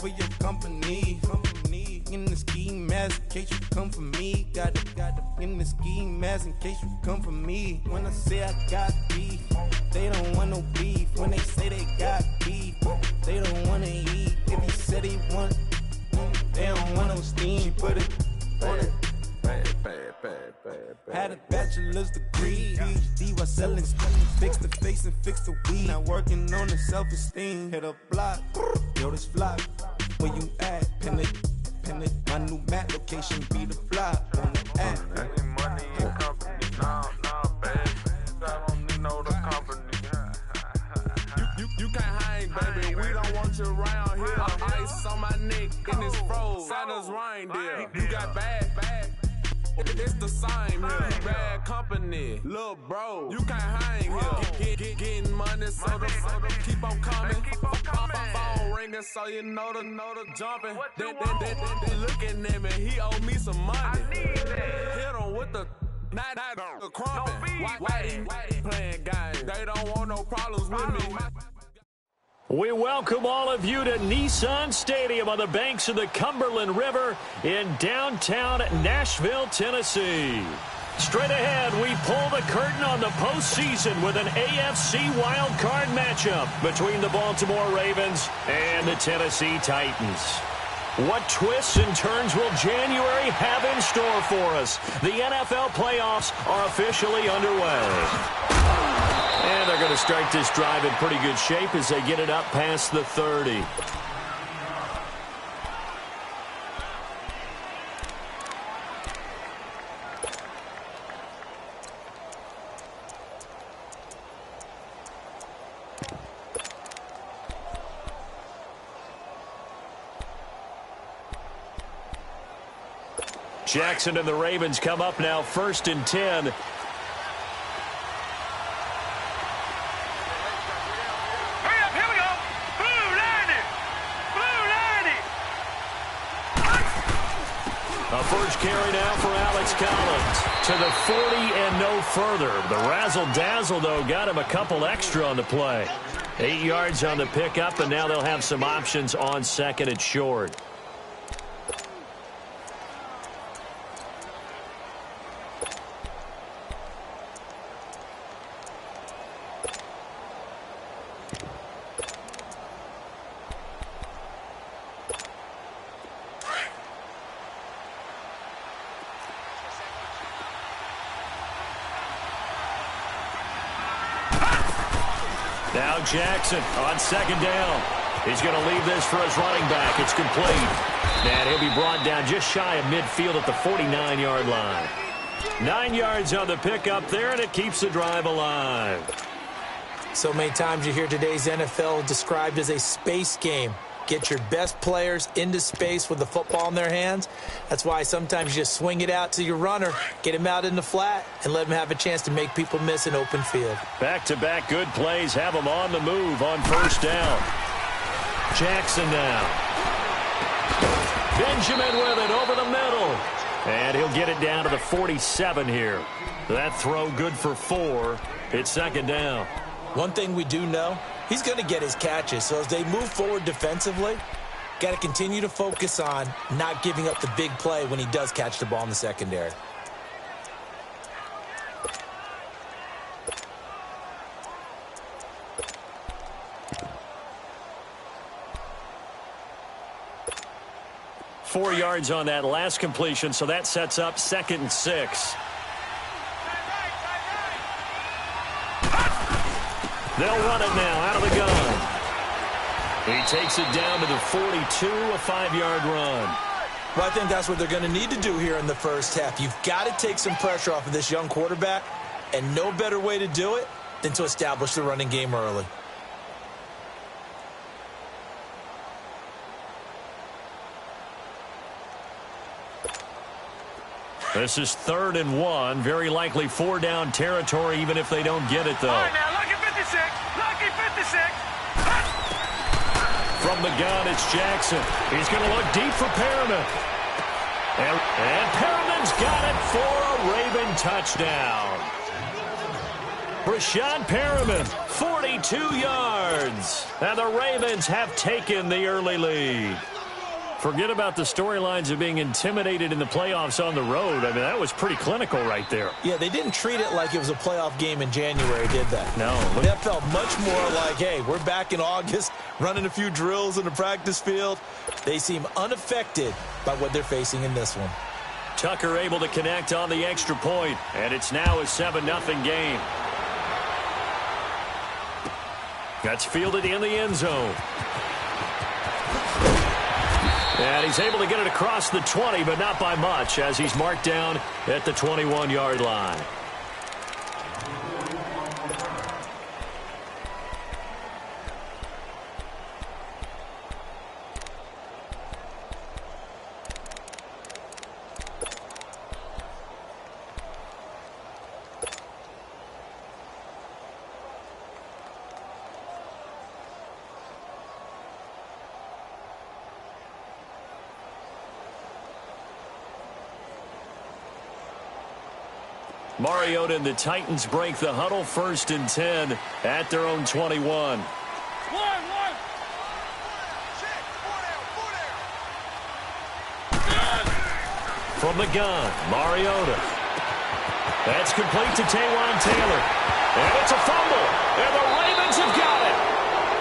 for your company. In the ski mask, in case you come for me. Got it in the ski mask, in case you come for me. When I say I got beef, they don't want no beef. When they say they got beef, they don't wanna eat. If he said he want, they don't want no steam. She put it on it. Had a bachelor's degree, PhD while selling spoons. Fix the face and fix the weed. Now working on the self-esteem. Hit a block, yo this flock. Where you at? Pin it. My new mat location be the fly on the app. Money and company, nah, baby. I don't need no company. You can't hang, baby. We don't want you around here. Ice on my neck in this froze. Santa's reindeer. You got bad. It's the same here. Bad company, little bro. You can't hang here. Getting money, so the keep on coming. Phone ringing, so you know the jumping. They looking at me, he owe me some money. Hit him with the not the crumping. Why playing games? They don't want no problems with me. We welcome all of you to Nissan Stadium on the banks of the Cumberland River in downtown Nashville, Tennessee. Straight ahead, we pull the curtain on the postseason with an AFC wildcard matchup between the Baltimore Ravens and the Tennessee Titans. What twists and turns will January have in store for us? The NFL playoffs are officially underway. And they're going to start this drive in pretty good shape as they get it up past the 30. Jackson and the Ravens come up now 1st and 10. First carry now for Alex Collins to the 40 and no further. The razzle-dazzle, though, got him a couple extra on the play. 8 yards on the pickup, and now they'll have some options on 2nd and short. Now Jackson on 2nd down. He's going to leave this for his running back. It's complete. And he'll be brought down just shy of midfield at the 49-yard line. 9 yards on the pickup there, and it keeps the drive alive. So many times you hear today's NFL described as a space game. Get your best players into space with the football in their hands. That's why sometimes you just swing it out to your runner, get him out in the flat, and let him have a chance to make people miss an open field. Back-to-back good plays have him on the move on 1st down. Jackson now. Benjamin with it over the middle. And he'll get it down to the 47 here. That throw good for 4. It's 2nd down. One thing we do know, he's going to get his catches. So as they move forward defensively, got to continue to focus on not giving up the big play when he does catch the ball in the secondary. Four yards on that last completion, so that sets up 2nd and 6. They'll run it now out of the gun. He takes it down to the 42, a 5-yard run. Well, I think that's what they're going to need to do here in the first half. You've got to take some pressure off of this young quarterback, and no better way to do it than to establish the running game early. This is 3rd and 1. Very likely 4-down territory, even if they don't get it, though. All right, now, lucky 56. Lucky 56. From the gun, it's Jackson. He's going to look deep for Perriman. And Perriman's got it for a Raven touchdown. Rashad Perriman, 42 yards. And the Ravens have taken the early lead. Forget about the storylines of being intimidated in the playoffs on the road. I mean, that was pretty clinical right there. Yeah, they didn't treat it like it was a playoff game in January, did they? No. That felt much more like, hey, we're back in August, running a few drills in the practice field. They seem unaffected by what they're facing in this one. Tucker able to connect on the extra point, and it's now a 7-0 game. That's fielded in the end zone. And he's able to get it across the 20, but not by much, as he's marked down at the 21-yard line. Mariota and the Titans break the huddle, 1st and 10 at their own 21. From the gun, Mariota. That's complete to Taywan Taylor. And it's a fumble. And the Ravens have got it.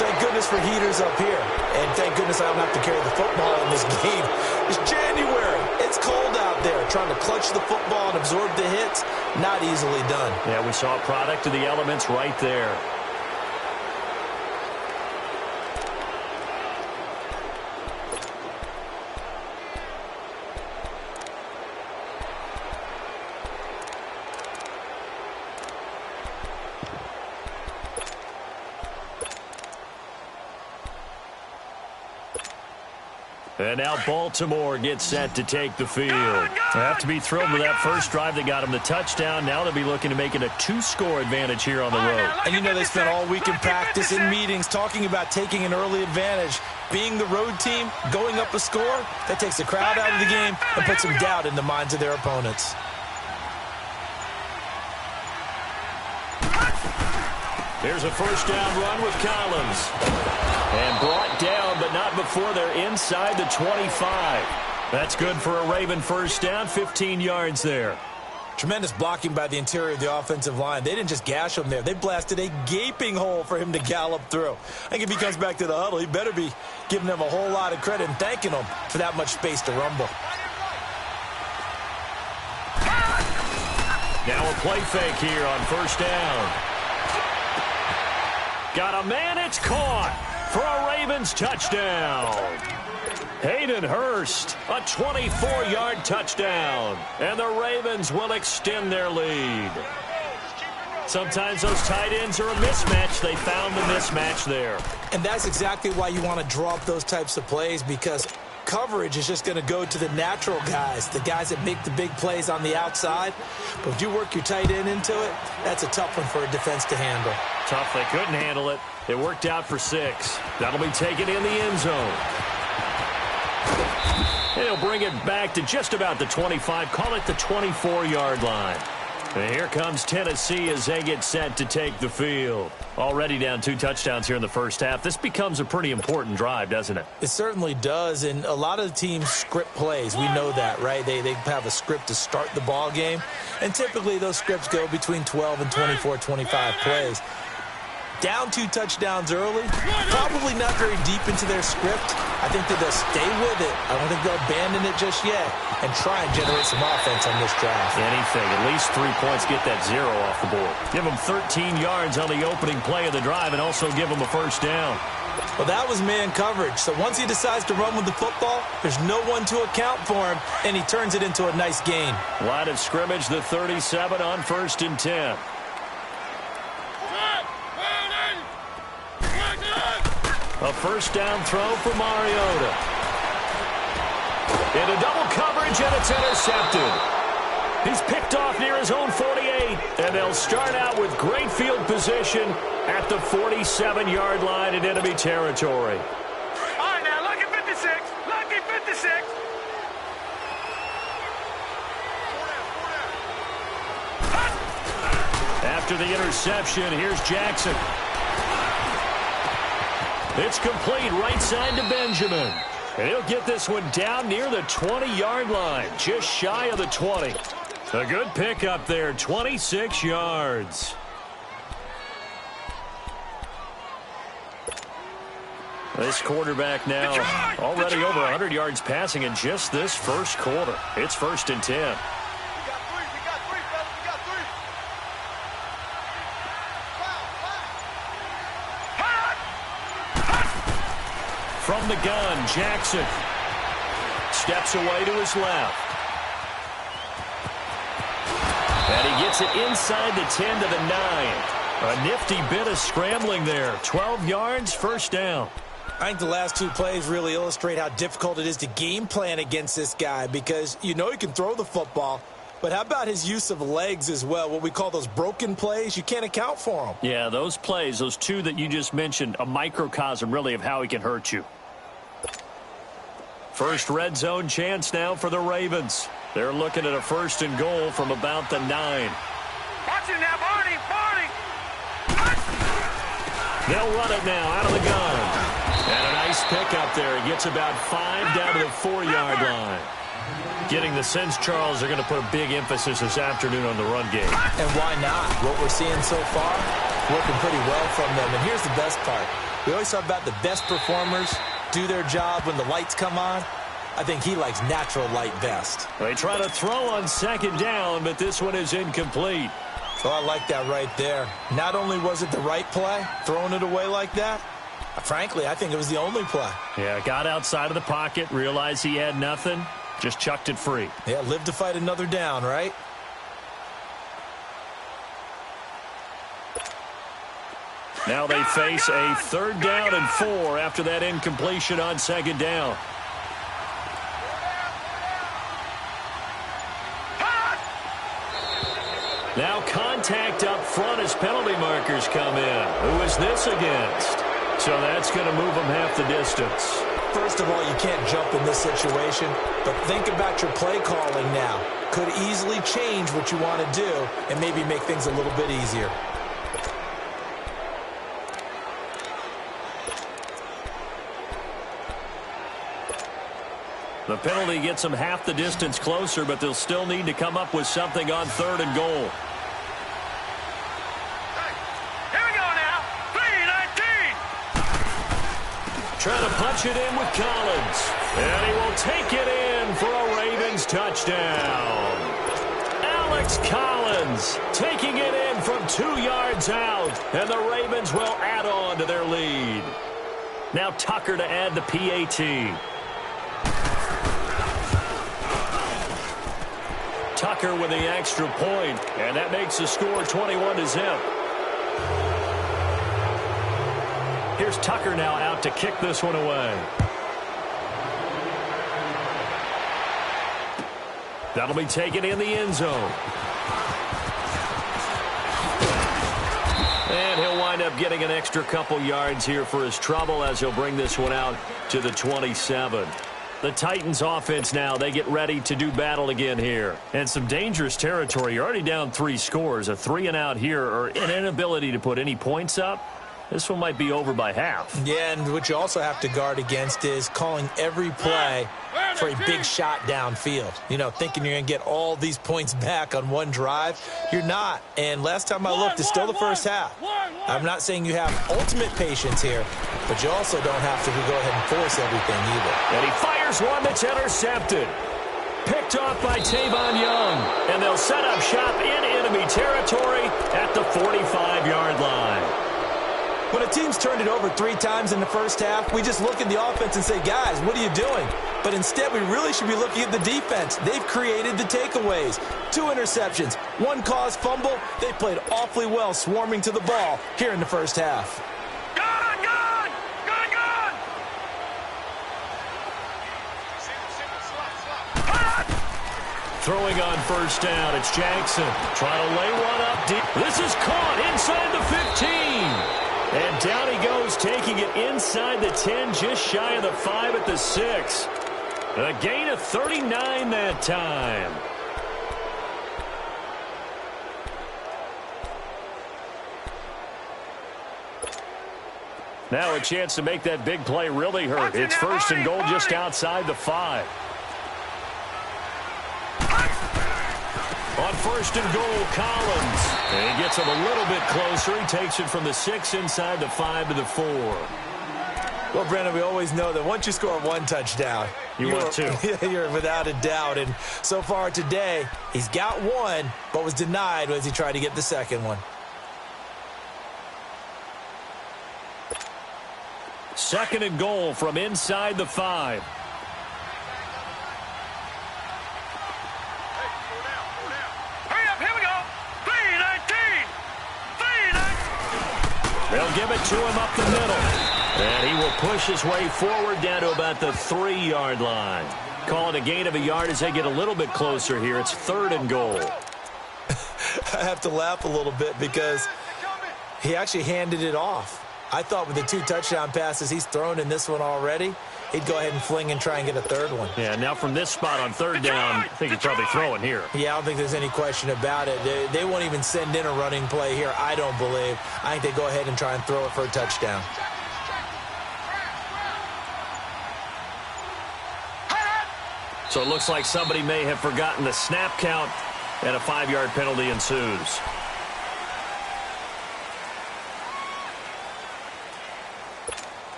Thank goodness for heaters up here. And thank goodness I don't have to carry the football in this game. It's January. It's cold out there. Trying to clutch the football and absorb the hits, not easily done. Yeah, we saw a product of the elements right there. And now Baltimore gets set to take the field. They have to be thrilled with that first drive that got them the touchdown. Now they'll be looking to make it a 2-score advantage here on the road. And you know they spent all week in practice, in meetings, talking about taking an early advantage. Being the road team, going up a score, that takes the crowd out of the game and puts some doubt in the minds of their opponents. Here's a first down run with Collins. And brought down, but not before they're inside the 25. That's good for a Raven first down, 15 yards there. Tremendous blocking by the interior of the offensive line. They didn't just gash him there. They blasted a gaping hole for him to gallop through. I think if he comes back to the huddle, he better be giving them a whole lot of credit and thanking them for that much space to rumble. Now a play fake here on first down. Got a man, it's caught for a Ravens touchdown. Hayden Hurst, a 24-yard touchdown. And the Ravens will extend their lead. Sometimes those tight ends are a mismatch. They found the mismatch there. And that's exactly why you want to draw up those types of plays, because coverage is just going to go to the natural guys, the guys that make the big plays on the outside. But if you work your tight end into it, that's a tough one for a defense to handle. Tough. They couldn't handle it. It worked out for 6. That'll be taken in the end zone. And he'll bring it back to just about the 25. Call it the 24-yard line. And here comes Tennessee as they get set to take the field. Already down 2 touchdowns here in the first half. This becomes a pretty important drive, doesn't it? It certainly does, and a lot of the teams script plays. We know that, right? They have a script to start the ball game, and typically those scripts go between 12 and 24, 25 plays. Down 2 touchdowns early, probably not very deep into their script. I think that they'll stay with it. I don't think they'll abandon it just yet and try and generate some offense on this drive. Anything, at least 3 points, get that 0 off the board. Give them 13 yards on the opening play of the drive and also give them a first down. Well, that was man coverage. So once he decides to run with the football, there's no one to account for him, and he turns it into a nice gain. Line of scrimmage, the 37 on 1st and 10. A first down throw for Mariota. Into double coverage, and it's intercepted. He's picked off near his own 48, and they'll start out with great field position at the 47-yard line in enemy territory. All right, now, lucky 56. Lucky 56. After the interception, here's Jackson. It's complete right side to Benjamin. And he'll get this one down near the 20-yard line, just shy of the 20. A good pickup there, 26 yards. This quarterback now already over 100 yards passing in just this first quarter. It's 1st and 10. We got three, fellas. We got three. From the gun, Jackson steps away to his left. And he gets it inside the 10 to the 9. A nifty bit of scrambling there. 12 yards, first down. I think the last two plays really illustrate how difficult it is to game plan against this guy because you know he can throw the football, but how about his use of legs as well? What we call those broken plays, you can't account for them. Yeah, those plays, those two that you just mentioned, a microcosm really of how he can hurt you. First red zone chance now for the Ravens. They're looking at a 1st and goal from about the 9. Watch it now, Barney. They'll run it now out of the gun. And a nice pickup there. He gets about 5 down to the 4-yard line. Getting the sense, Charles, they're going to put a big emphasis this afternoon on the run game. And why not? What we're seeing so far, working pretty well from them. And here's the best part. We always talk about the best performers do their job when the lights come on. I think he likes natural light best. They try to throw on 2nd down, but this one is incomplete. Oh, I like that right there. Not only was it the right play, throwing it away like that, frankly, I think it was the only play. Yeah, got outside of the pocket, realized he had nothing, just chucked it free. Yeah, live to fight another down, right? Now they face a 3rd down and 4 after that incompletion on 2nd down. Now contact up front as penalty markers come in. Who is this against? So that's going to move them half the distance. First of all, you can't jump in this situation, but think about your play calling now. Could easily change what you want to do and maybe make things a little bit easier. The penalty gets them half the distance closer, but they'll still need to come up with something on 3rd and goal. Here we go now. 3-19. Trying to punch it in with Collins. And he will take it in for a Ravens touchdown. Alex Collins taking it in from 2 yards out. And the Ravens will add on to their lead. Now Tucker to add the PAT. Tucker with the extra point, and that makes the score 21-0. Here's Tucker now out to kick this one away. That'll be taken in the end zone. And he'll wind up getting an extra couple yards here for his trouble as he'll bring this one out to the 27. The Titans offense now, they get ready to do battle again here. And some dangerous territory. You're already down 3 scores. A 3-and-out here or an inability to put any points up. This one might be over by half. Yeah, and what you also have to guard against is calling every play for a big shot downfield. You know, thinking you're going to get all these points back on one drive. You're not. And last time I looked, it's still the first half. I'm not saying you have ultimate patience here, but you also don't have to go ahead and force everything either. And he fires one that's intercepted. Picked off by Tavon Young. And they'll set up shop in enemy territory at the 45-yard line. When a team's turned it over 3 times in the first half, we just look at the offense and say, guys, what are you doing? But instead, we really should be looking at the defense. They've created the takeaways. 2 interceptions, 1 caused fumble. They played awfully well swarming to the ball here in the first half. Gone! Throwing on first down, it's Jackson. Trying to lay one up deep. This is caught inside the 15. And down he goes, taking it inside the 10, just shy of the 5 at the 6. A gain of 39 that time. Now a chance to make that big play really hurt. It's first and goal just outside the 5. On first and goal, Collins. And he gets him a little bit closer. He takes it from the 6 inside the 5 to the 4. Well, Brendan, we always know that once you score one touchdown, you want two. You're without a doubt. And so far today, he's got one, but was denied as he tried to get the second one. Second and goal from inside the 5. Hurry up, here we go. 3-19. They'll give it to him up the middle. And he will push his way forward down to about the 3-yard line. Call it a gain of a yard as they get a little bit closer here. It's third and goal. I have to laugh a little bit because he actually handed it off. I thought with the 2 touchdown passes he's thrown in this one already, he'd go ahead and fling and try and get a third one. Yeah, now from this spot on third down, I think he's probably throwing here. Yeah, I don't think there's any question about it. They won't even send in a running play here, I don't believe. I think they go ahead and try and throw it for a touchdown. So it looks like somebody may have forgotten the snap count, and a 5-yard penalty ensues.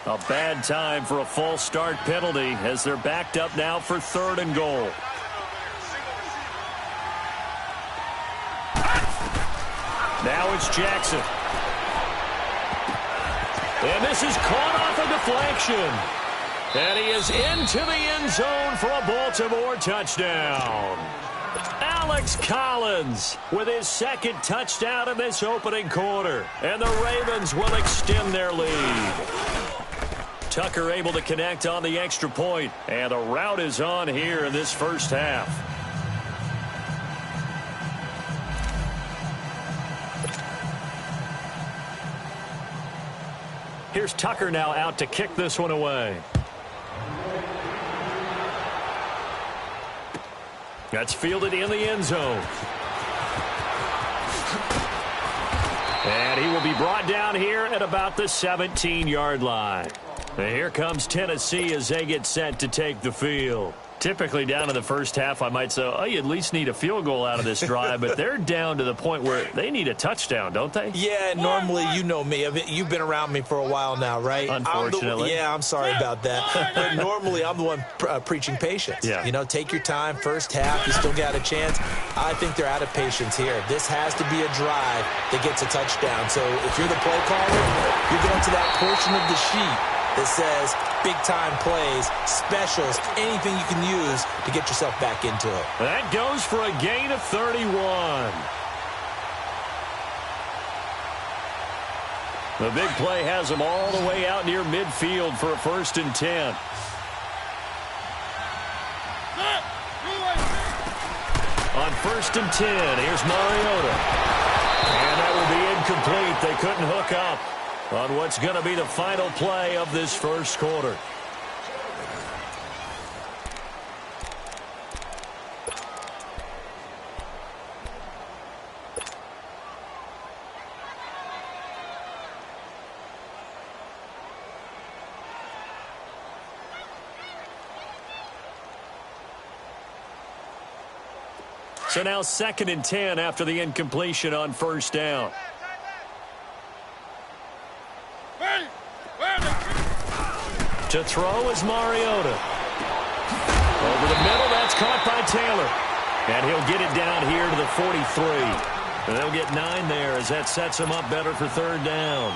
A bad time for a false start penalty as they're backed up now for third and goal. Now it's Jackson. And this is caught off a deflection. And he is into the end zone for a Baltimore touchdown. Alex Collins with his second touchdown in this opening quarter. And the Ravens will extend their lead. Tucker able to connect on the extra point. And the route is on here in this first half. Here's Tucker now out to kick this one away. That's fielded in the end zone. And he will be brought down here at about the 17-yard line. And here comes Tennessee as they get set to take the field. Typically down in the first half, I might say, oh, you at least need a field goal out of this drive. But they're down to the point where they need a touchdown, don't they? Yeah, normally, you know me. You've been around me for a while now, right? Unfortunately. I'm sorry about that. But normally, I'm the one preaching patience. Yeah. You know, take your time. First half, you still got a chance. I think they're out of patience here. This has to be a drive that gets a touchdown. So if you're the play caller, you're going to that portion of the sheet that says big-time plays, specials, anything you can use to get yourself back into it. That goes for a gain of 31. The big play has them all the way out near midfield for a 1st and 10. On 1st and 10, here's Mariota. And that will be incomplete. They couldn't hook up on what's going to be the final play of this first quarter. So now 2nd and 10 after the incompletion on first down. To throw is Mariota. Over the middle, that's caught by Taylor. And he'll get it down here to the 43. And they'll get 9 there as that sets him up better for third down.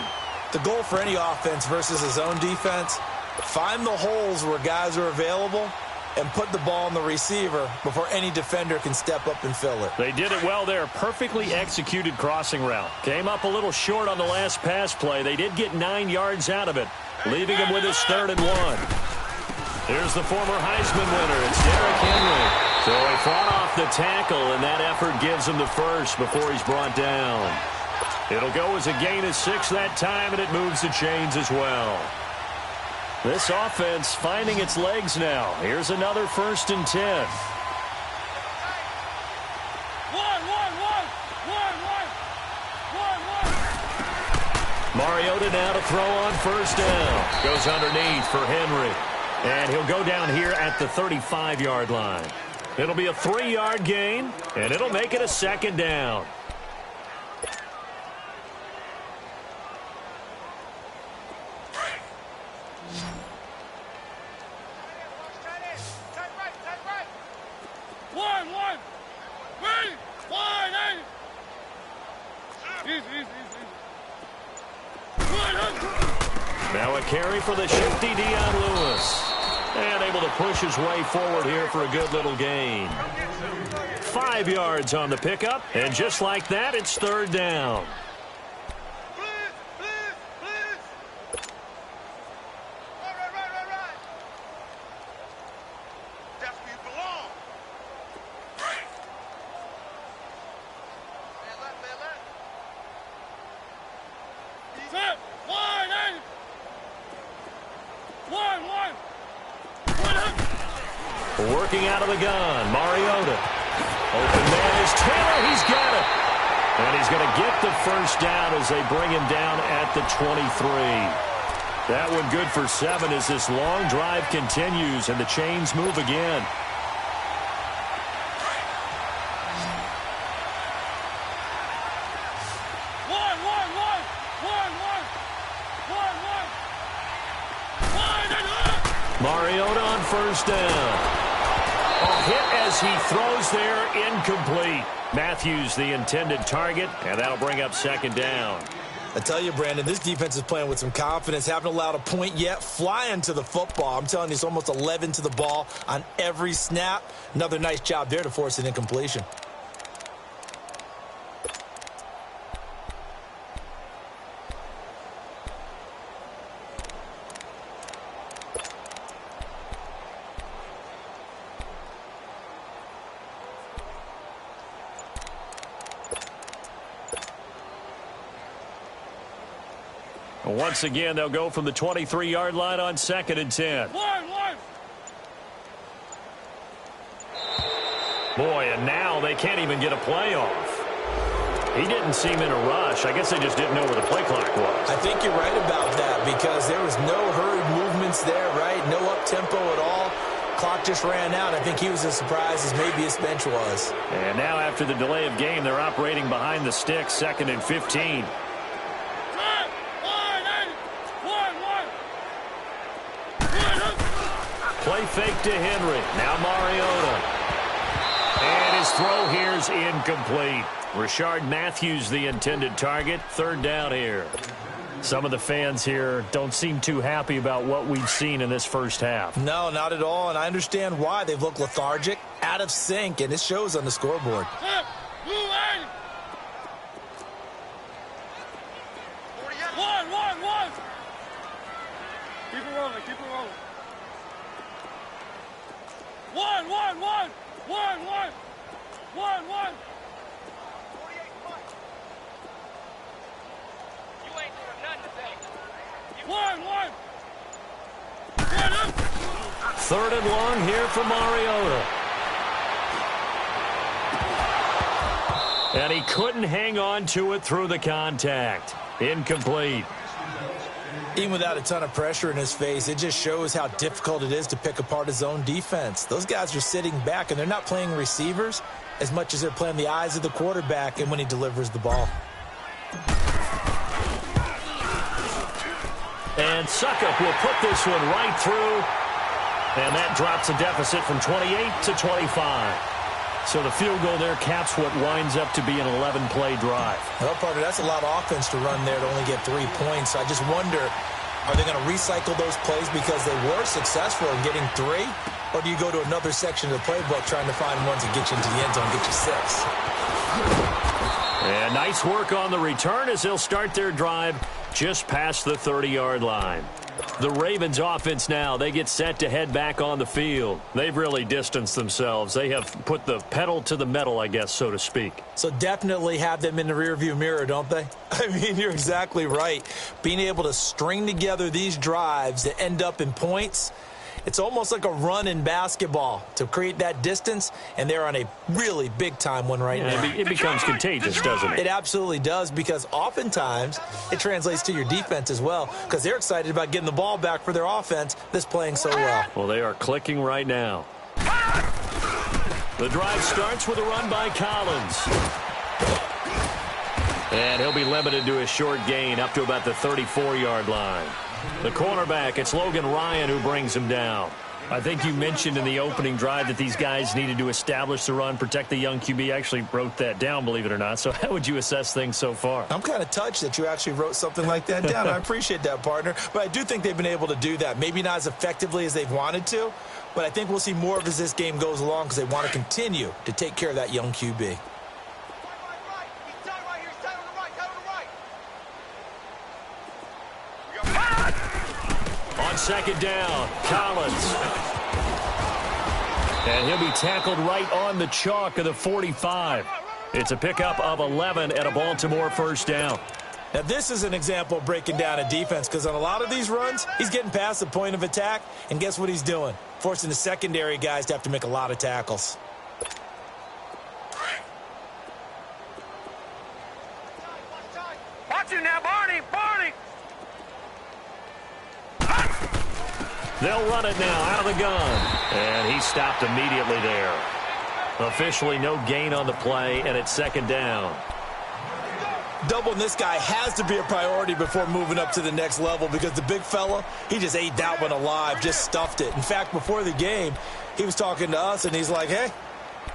The goal for any offense versus his own defense, find the holes where guys are available and put the ball on the receiver before any defender can step up and fill it. They did it well there. Perfectly executed crossing route. Came up a little short on the last pass play. They did get 9 yards out of it, leaving him with his 3rd and 1. Here's the former Heisman winner. It's Derrick Henry. So he fought off the tackle, and that effort gives him the first before he's brought down. It'll go as a gain of 6 that time, and it moves the chains as well. This offense finding its legs now. Here's another 1st and 10. Mariota now to throw on first down. Goes underneath for Henry. And he'll go down here at the 35-yard line. It'll be a 3-yard gain, and it'll make it a second down. Now a carry for the shifty Dion Lewis. And able to push his way forward here for a good little gain. 5 yards on the pickup. And just like that, it's third down. Working out of the gun, Mariota. Open man is Taylor. He's got it. And he's going to get the first down as they bring him down at the 23. That one good for 7 as this long drive continues and the chains move again. Mariota on first down. A hit as he throws there, incomplete. Matthews the intended target, and that'll bring up second down. I tell you, Brandon, this defense is playing with some confidence. Haven't allowed a point yet. Flying to the football. I'm telling you, it's almost 11 to the ball on every snap. Another nice job there to force an incompletion. Once again, they'll go from the 23-yard line on 2nd and 10. Boy, and now they can't even get a play off. He didn't seem in a rush. I guess they just didn't know where the play clock was. I think you're right about that because there was no hurried movements there, right? No up-tempo at all. Clock just ran out. I think he was as surprised as maybe his bench was. And now after the delay of game, they're operating behind the sticks, 2nd and 15. Play fake to Henry. Now Mariota. And his throw here's incomplete. Rashard Matthews the intended target. Third down here. Some of the fans here don't seem too happy about what we've seen in this first half. No, not at all. And I understand why. They've looked lethargic, out of sync, and it shows on the scoreboard. Keep it rolling, keep it rolling. One. 48 points. You ain't doing nothing today. One. Third and long here for Mariota. And he couldn't hang on to it through the contact. Incomplete. Even without a ton of pressure in his face, it just shows how difficult it is to pick apart his own defense. Those guys are sitting back, and they're not playing receivers as much as they're playing the eyes of the quarterback and when he delivers the ball. And Suckup will put this one right through, and that drops a deficit from 28 to 25. So the field goal there caps what winds up to be an 11-play drive. Well, partner, that's a lot of offense to run there to only get 3 points. I just wonder, are they going to recycle those plays because they were successful in getting 3? Or do you go to another section of the playbook trying to find ones that get you into the end zone and get you 6? And nice work on the return as they'll start their drive just past the 30-yard line. The Ravens offense now, they get set to head back on the field. They've really distanced themselves. They have put the pedal to the metal, I guess, so to speak. So definitely have them in the rearview mirror, don't they? I mean, you're exactly right. Being able to string together these drives that end up in points, It's almost like a run in basketball to create that distance, and they're on a really big-time one right now. It becomes contagious, doesn't it? It absolutely does, because oftentimes it translates to your defense as well, because they're excited about getting the ball back for their offense that's playing so well. Well, they are clicking right now. The drive starts with a run by Collins. And he'll be limited to a short gain up to about the 34-yard line. The cornerback, it's Logan Ryan who brings him down. I think you mentioned in the opening drive that these guys needed to establish the run, protect the young QB. I actually wrote that down, believe it or not. So how would you assess things so far? I'm kind of touched that you actually wrote something like that down. I appreciate that, partner. But I do think they've been able to do that. Maybe not as effectively as they've wanted to, but I think we'll see more of as this game goes along because they want to continue to take care of that young QB. On second down, Collins. And he'll be tackled right on the chalk of the 45. It's a pickup of 11 and a Baltimore first down. Now, this is an example of breaking down a defense, because on a lot of these runs, he's getting past the point of attack, and guess what he's doing? Forcing the secondary guys to have to make a lot of tackles. Watch him now, Barney! Barney! They'll run it now out of the gun. And he stopped immediately there. Officially no gain on the play, and it's second down. Doubling this guy has to be a priority before moving up to the next level, because the big fella, he just ate that one alive, just stuffed it. In fact, before the game, he was talking to us, and he's like, hey,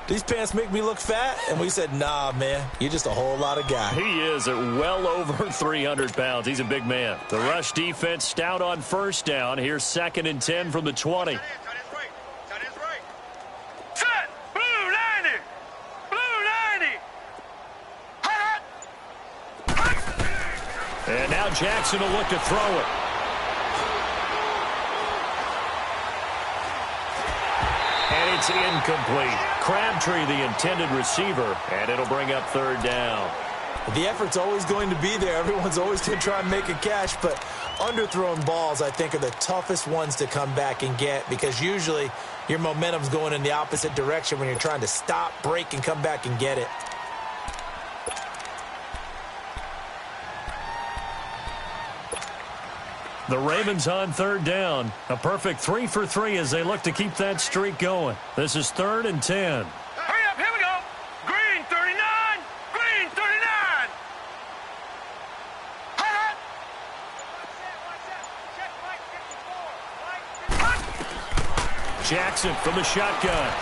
these pants make me look fat? And we said, nah, man, you're just a whole lot of guy. He is at well over 300 pounds. He's a big man. The rush defense stout on first down. Here's 2nd and 10 from the 20. Set! Blue 90! Blue 90! And now Jackson will look to throw it. And it's incomplete. Crabtree, the intended receiver, and it'll bring up third down. The effort's always going to be there. Everyone's always going to try and make a catch, but underthrown balls, I think, are the toughest ones to come back and get, because usually your momentum's going in the opposite direction when you're trying to stop, break, and come back and get it. The Ravens on third down. A perfect 3 for 3 as they look to keep that streak going. This is 3rd and 10. Hurry up, here we go! Green 39! Green 39! Jackson from the shotgun.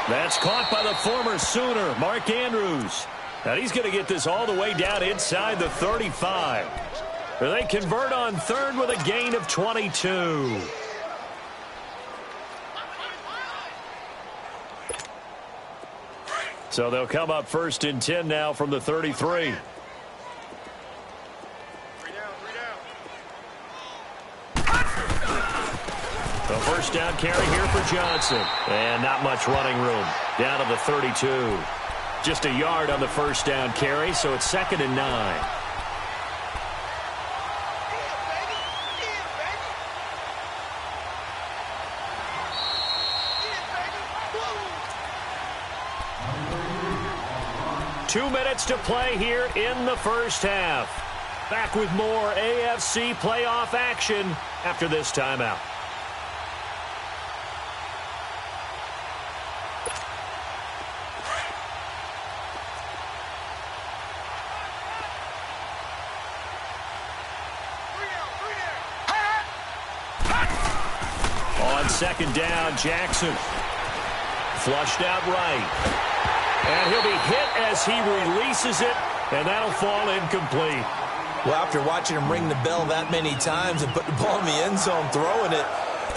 That's caught by the former Sooner, Mark Andrews. Now he's going to get this all the way down inside the 35. They convert on third with a gain of 22. So they'll come up 1st and 10 now from the 33. The first down carry here for Johnson. And not much running room. Down to the 32. Just a yard on the first down carry, so it's 2nd and 9. Two minutes to play here in the first half. Back with more AFC playoff action after this timeout. On second down, Jackson. Flushed out right. And he'll be hit as he releases it, and that'll fall incomplete. Well, after watching him ring the bell that many times and put the ball in the end zone throwing it,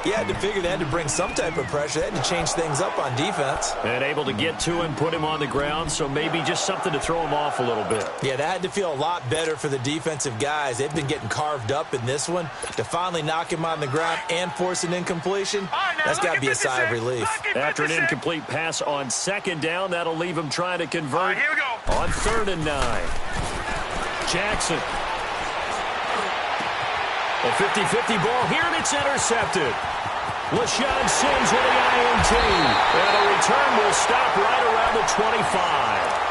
you had to figure they had to bring some type of pressure. They had to change things up on defense. And able to get to him, put him on the ground, so maybe just something to throw him off a little bit. Yeah, that had to feel a lot better for the defensive guys. They've been getting carved up in this one. To finally knock him on the ground and force an incompletion, that's got to be a sigh of relief. After an incomplete pass on second down, that'll leave him trying to convert Here we go. on 3rd and 9. Jackson. A 50-50 ball here, and it's intercepted. LaShawn Sims with the INT. And the return will stop right around the 25.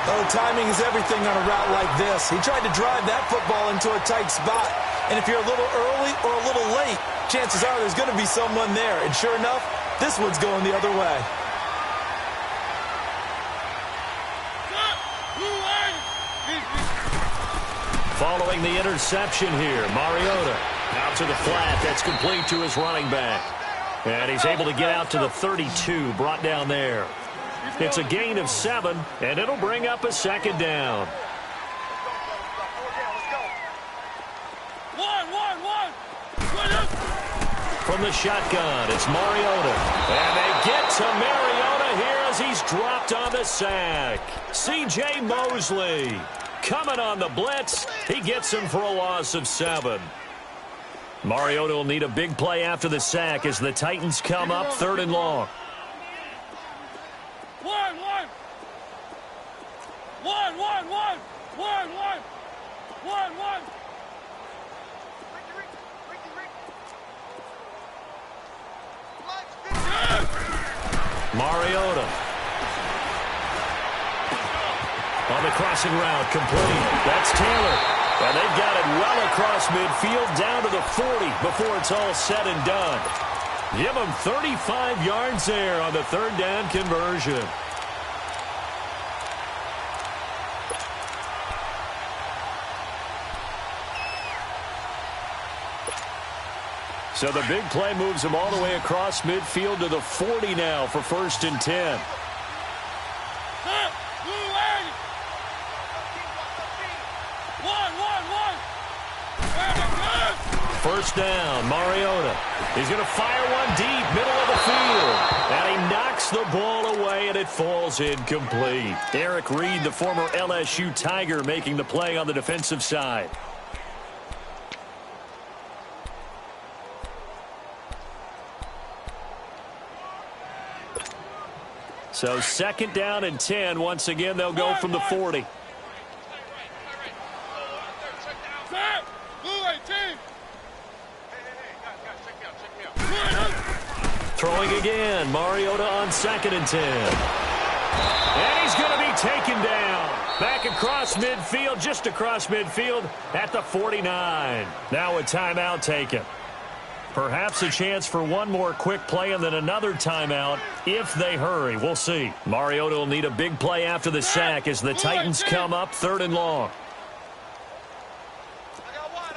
Oh, timing is everything on a route like this. He tried to drive that football into a tight spot. And if you're a little early or a little late, chances are there's going to be someone there. And sure enough, this one's going the other way. Following the interception here, Mariota out to the flat. That's complete to his running back. And he's able to get out to the 32, brought down there. It's a gain of 7, and it'll bring up a second down. From the shotgun, it's Mariota. And they get to Mariota here as he's dropped on the sack. C.J. Mosley coming on the blitz. He gets him for a loss of 7. Mariota will need a big play after the sack as the Titans come up 3rd and long. Mariota on the crossing route, complete. That's Taylor. And they've got it well across midfield down to the 40 before it's all said and done. Give them 35 yards there on the 3rd down conversion. So the big play moves them all the way across midfield to the 40 now for 1st and 10. First down, Mariota. He's going to fire one deep, middle of the field. And he knocks the ball away, and it falls incomplete. Eric Reed, the former LSU Tiger, making the play on the defensive side. So 2nd down and 10. Once again, they'll go from the 40. Throwing again. Mariota on 2nd and 10. And he's going to be taken down. Back across midfield, just across midfield at the 49. Now a timeout taken. Perhaps a chance for one more quick play and then another timeout if they hurry. We'll see. Mariota will need a big play after the sack as the Titans come up 3rd and long. I got one.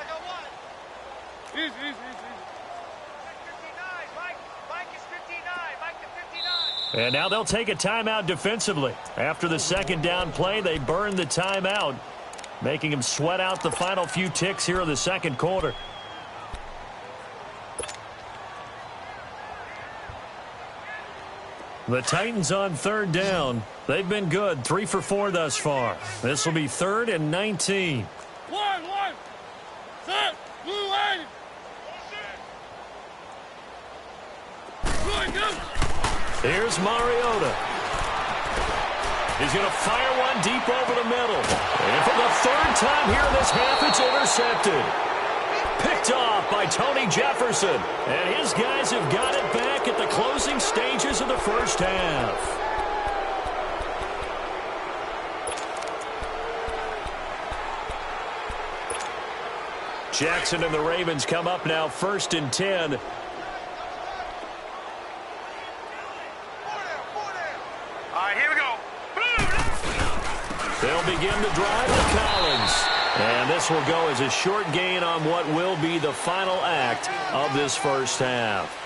Easy. 59. Mike is 59. Mike to 59. And now they'll take a timeout defensively. After the 2nd down play, they burn the timeout, making them sweat out the final few ticks here in the 2nd quarter. The Titans on 3rd down. They've been good, 3 for 4 thus far. This will be 3rd and 19. One. Set. Blue line. Here's Mariota. He's going to fire one deep over the middle. And for the 3rd time here in this half, it's intercepted. Picked off by Tony Jefferson. And his guys have got it back at the closing stages of the 1st half. Jackson and the Ravens come up now 1st and 10. All right, here we go. They'll begin to drive to Collins. And this will go as a short gain on what will be the final act of this 1st half.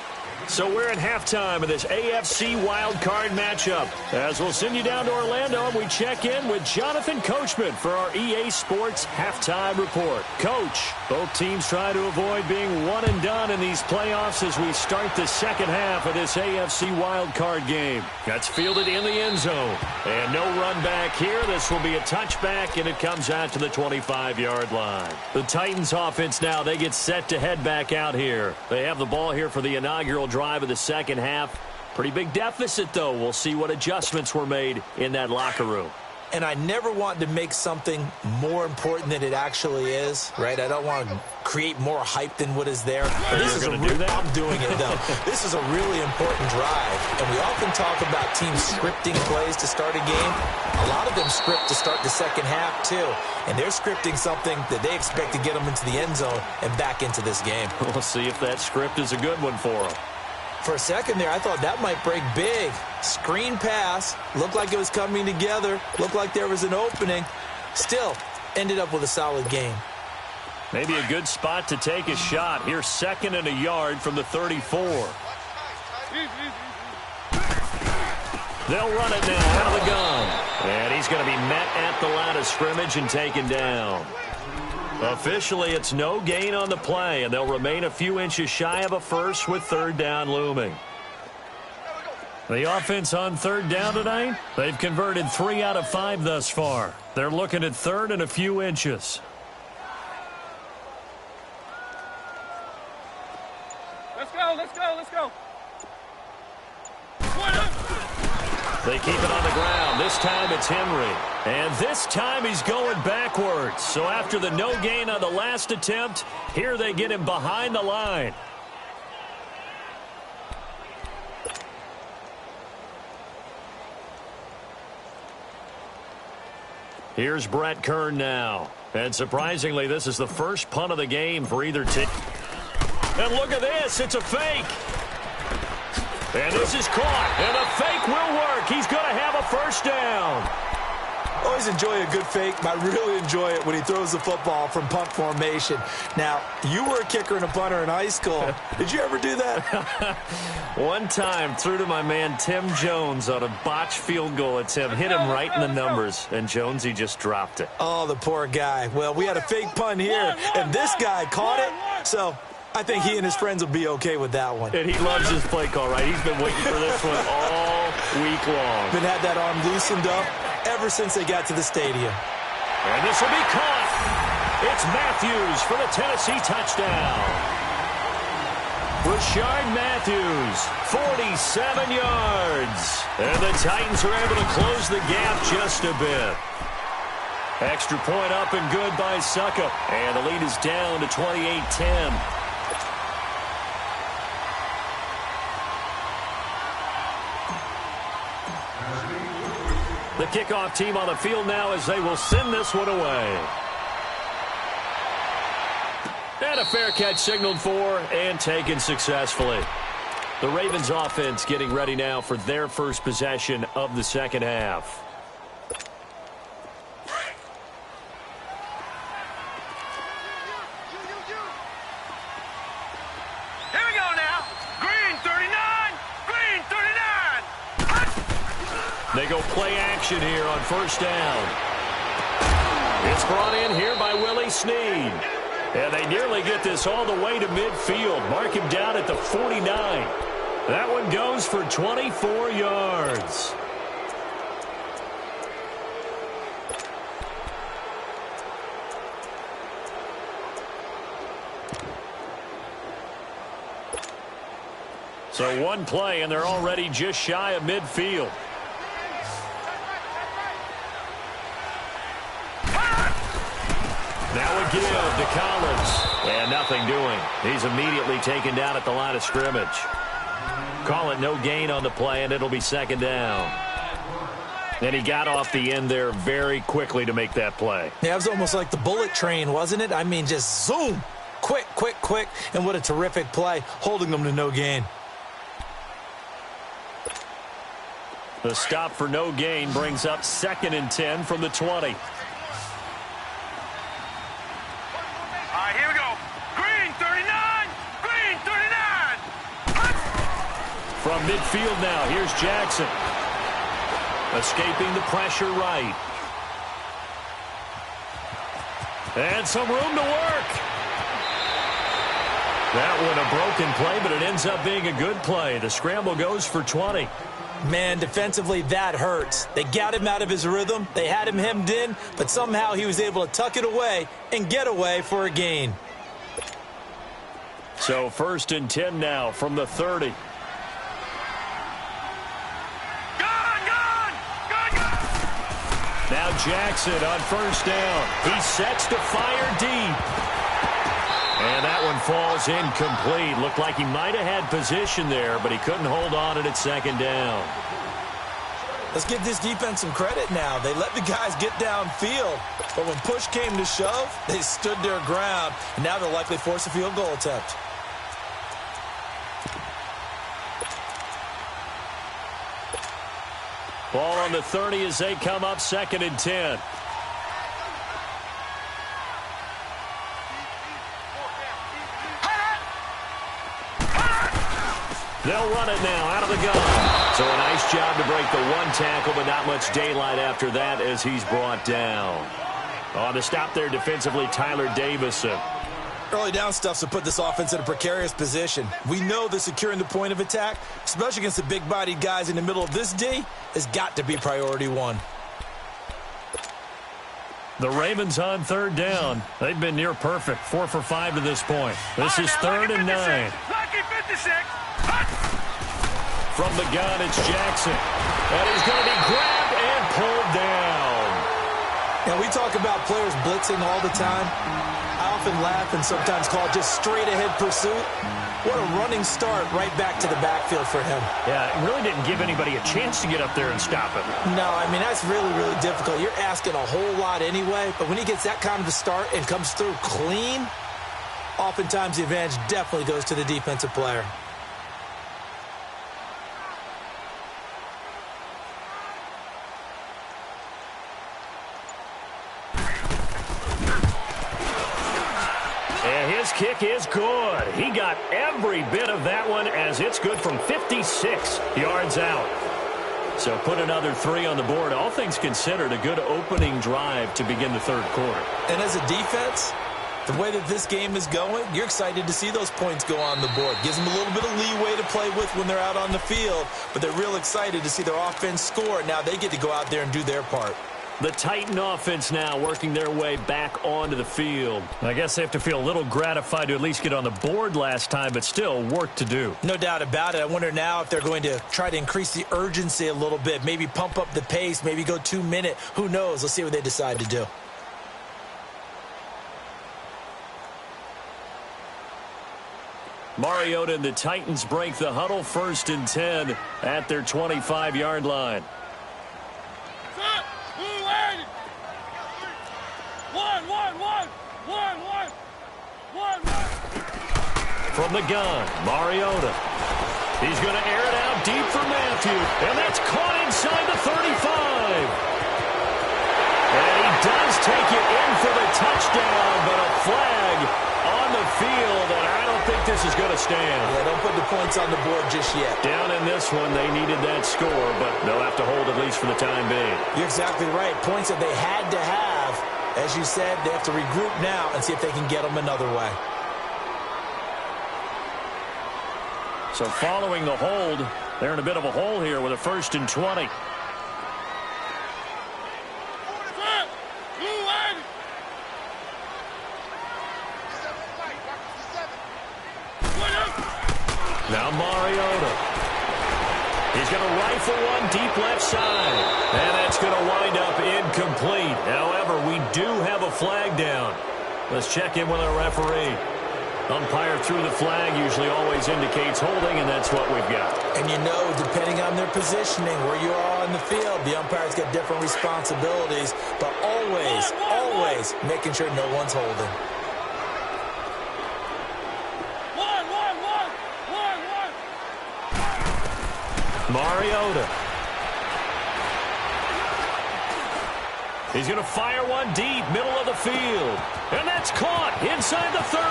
So we're at halftime of this AFC wildcard matchup. As we'll send you down to Orlando, and we check in with Jonathan Coachman for our EA Sports Halftime Report. Coach, both teams try to avoid being one and done in these playoffs as we start the 2nd half of this AFC wildcard game. That's fielded in the end zone. And no run back here. This will be a touchback, and it comes out to the 25-yard line. The Titans offense now, they get set to head back out here. They have the ball here for the inaugural drive of the 2nd half. Pretty big deficit, though. We'll see what adjustments were made in that locker room. and I never want to make something more important than it actually is, right? I don't want to create more hype than what is there. But this is I'm doing it, though. This is a really important drive, and we often talk about teams scripting plays to start a game. A lot of them script to start the second half, too, and they're scripting something that they expect to get them into the end zone and back into this game. We'll see if that script is a good one for them. For a second there, I thought that might break big. Screen pass, looked like it was coming together, looked like there was an opening. Still, ended up with a solid game. Maybe a good spot to take a shot. Here's 2nd and a yard from the 34. They'll run it now out of the gun. And he's going to be met at the line of scrimmage and taken down. Officially, it's no gain on the play, and they'll remain a few inches shy of a first with 3rd down looming. The offense on 3rd down tonight, they've converted 3 out of 5 thus far. They're looking at 3rd and a few inches. Let's go, let's go, let's go. They keep it on the ground. This time it's Henry. And this time he's going backwards. So after the no gain on the last attempt, here they get him behind the line. Here's Brett Kern now. And surprisingly, this is the first punt of the game for either team. And look at this. It's a fake. And this is caught. And a fake will work. He's going to have a first down. Always enjoy a good fake, but I really enjoy it when he throws the football from punt formation. Now, you were a kicker and a punter in high school. Did you ever do that? One time, threw to my man Tim Jones on a botched field goal attempt. Hit him right in the numbers, and Jonesy just dropped it. Oh, the poor guy. Well, we had a fake punt here, and this guy caught it, so I think he and his friends will be okay with that one. And he loves his play call, right? He's been waiting for this one all week long. Been had that arm loosened up ever since they got to the stadium. And this will be caught. It's Matthews for the Tennessee touchdown. Rashard Matthews, 47 yards. And the Titans are able to close the gap just a bit. Extra point up and good by Suckup. And the lead is down to 28-10. The kickoff team on the field now as they will send this one away. And a fair catch signaled for and taken successfully. The Ravens offense getting ready now for their first possession of the second half. Here we go now. Green 39, green 39. They go play action here on first down. It's brought in here by Willie Snead. And they nearly get this all the way to midfield. Mark him down at the 49. That one goes for 24 yards. So one play, and they're already just shy of midfield. Now a give to Collins. And nothing doing. He's immediately taken down at the line of scrimmage. Call it no gain on the play, and it'll be second down. And he got off the end there very quickly to make that play. Yeah, it was almost like the bullet train, wasn't it? I mean, just zoom. Quick, quick, quick. And what a terrific play, holding them to no gain. The stop for no gain brings up 2nd and 10 from the 20. Here we go. Green 39, green 39. From midfield now, here's Jackson. Escaping the pressure right. And some room to work. That one a broken play, but it ends up being a good play. The scramble goes for 20. Man, defensively, that hurts. They got him out of his rhythm. They had him hemmed in, but somehow he was able to tuck it away and get away for a gain. So 1st and 10 now from the 30. Now Jackson on first down. He sets to fire deep. And that one falls incomplete. Looked like he might have had position there, but he couldn't hold on at second down. Let's give this defense some credit now. They let the guys get downfield, but when push came to shove, they stood their ground, and now they'll likely force a field goal attempt. Ball on the 30 as they come up 2nd and 10. They'll run it now out of the gun. So a nice job to break the one tackle, but not much daylight after that as he's brought down. On the stop there defensively, Tyler Davison. Early down stuffs will put this offense in a precarious position. We know that securing the point of attack, especially against the big-bodied guys in the middle of this D, has got to be priority one. The Ravens on 3rd down. They've been near perfect, 4 for 5 to this point. This is 3rd and 9. From the gun, it's Jackson. And he's going to be grabbed and pulled down. Now, we talk about players blitzing all the time. I often laugh and sometimes call it just straight-ahead pursuit. What a running start right back to the backfield for him. Yeah, it really didn't give anybody a chance to get up there and stop him. No, I mean, that's really, really difficult. You're asking a whole lot anyway, but when he gets that kind of a start and comes through clean, oftentimes the advantage definitely goes to the defensive player. His kick is good. He got every bit of that one as it's good from 56 yards out. So put another 3 on the board. All things considered, a good opening drive to begin the 3rd quarter. And as a defense, the way that this game is going, you're excited to see those points go on the board. Gives them a little bit of leeway to play with when they're out on the field, but they're real excited to see their offense score. Now they get to go out there and do their part. The Titan offense now working their way back onto the field. I guess they have to feel a little gratified to at least get on the board last time, but still work to do. No doubt about it. I wonder now if they're going to try to increase the urgency a little bit, maybe pump up the pace, maybe go 2-minute. Who knows? Let's see what they decide to do. Mariota and the Titans break the huddle, 1st and 10 at their 25-yard line. From the gun, Mariota. He's going to air it out deep for Matthew. And that's caught inside the 35. And he does take it in for the touchdown, but a flag on the field, and I don't think this is going to stand. Yeah, don't put the points on the board just yet. Down in this one, they needed that score, but they'll have to hold at least for the time being. You're exactly right. Points that they had to have. As you said, they have to regroup now and see if they can get them another way. So following the hold, they're in a bit of a hole here with a 1st and 20. Now Mariota. He's going to rifle one deep left side. And that's going to wind up incomplete. However, we do have a flag down. Let's check in with our referee. Umpire threw the flag, usually always indicates holding, and that's what we've got. And you know, depending on their positioning, where you are on the field, the umpires get different responsibilities, but always making sure no one's holding. Mariota. He's going to fire one deep, middle of the field. And that's caught inside the 30.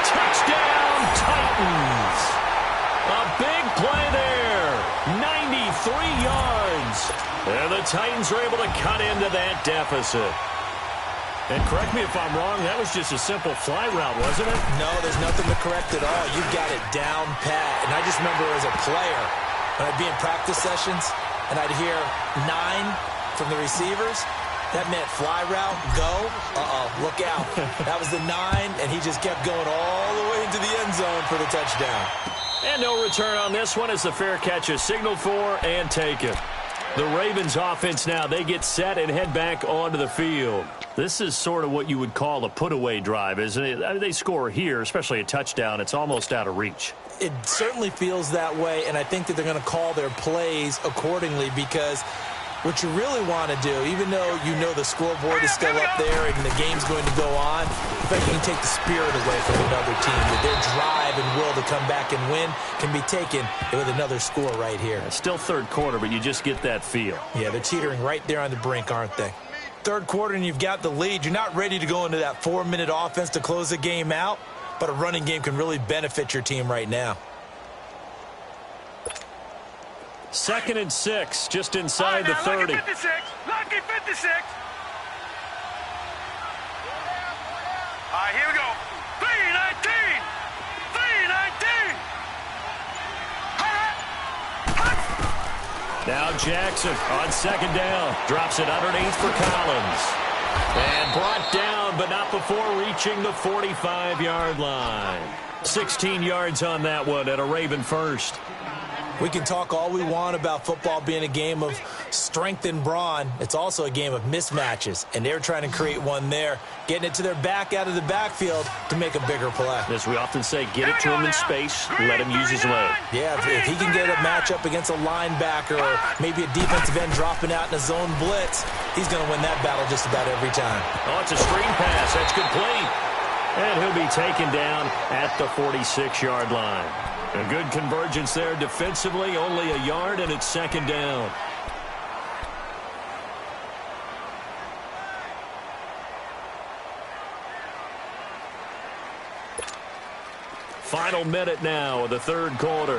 Touchdown, Titans. A big play there. 93 yards. And the Titans are able to cut into that deficit. And correct me if I'm wrong, that was just a simple fly route, wasn't it? No, there's nothing to correct at all. You've got it down pat. And I just remember as a player, when I'd be in practice sessions, and I'd hear 9 from the receivers, that meant fly route, go, look out. That was the 9, and he just kept going all the way into the end zone for the touchdown. And no return on this one as the fair catch is signaled for and taken. The Ravens offense now, they get set and head back onto the field. This is sort of what you would call a put-away drive, isn't it? I mean, they score here, especially a touchdown. It's almost out of reach. It certainly feels that way, and I think that they're going to call their plays accordingly because what you really want to do, even though you know the scoreboard is still up there and the game's going to go on, in fact, you can take the spirit away from another team, that their drive and will to come back and win can be taken with another score right here. It's still third quarter, but you just get that feel. Yeah, they're teetering right there on the brink, aren't they? Third quarter and you've got the lead. You're not ready to go into that 4-minute offense to close the game out, but a running game can really benefit your team right now. 2nd and 6, just inside the 30. Lucky 56. Lucky 56. All right, here we go. 319. 319. Now Jackson on 2nd down. Drops it underneath for Collins. And brought down, but not before reaching the 45-yard line. 16 yards on that one at a Raven first. We can talk all we want about football being a game of strength and brawn. It's also a game of mismatches, and they're trying to create one there, getting it to their back out of the backfield to make a bigger play. As we often say, get it to him in space, let him use his leg. Yeah, if he can get a matchup against a linebacker or maybe a defensive end dropping out in a zone blitz, he's going to win that battle just about every time. Oh, it's a screen pass. That's complete. And he'll be taken down at the 46-yard line. A good convergence there defensively, only a yard, and it's 2nd down. Final minute now of the third quarter.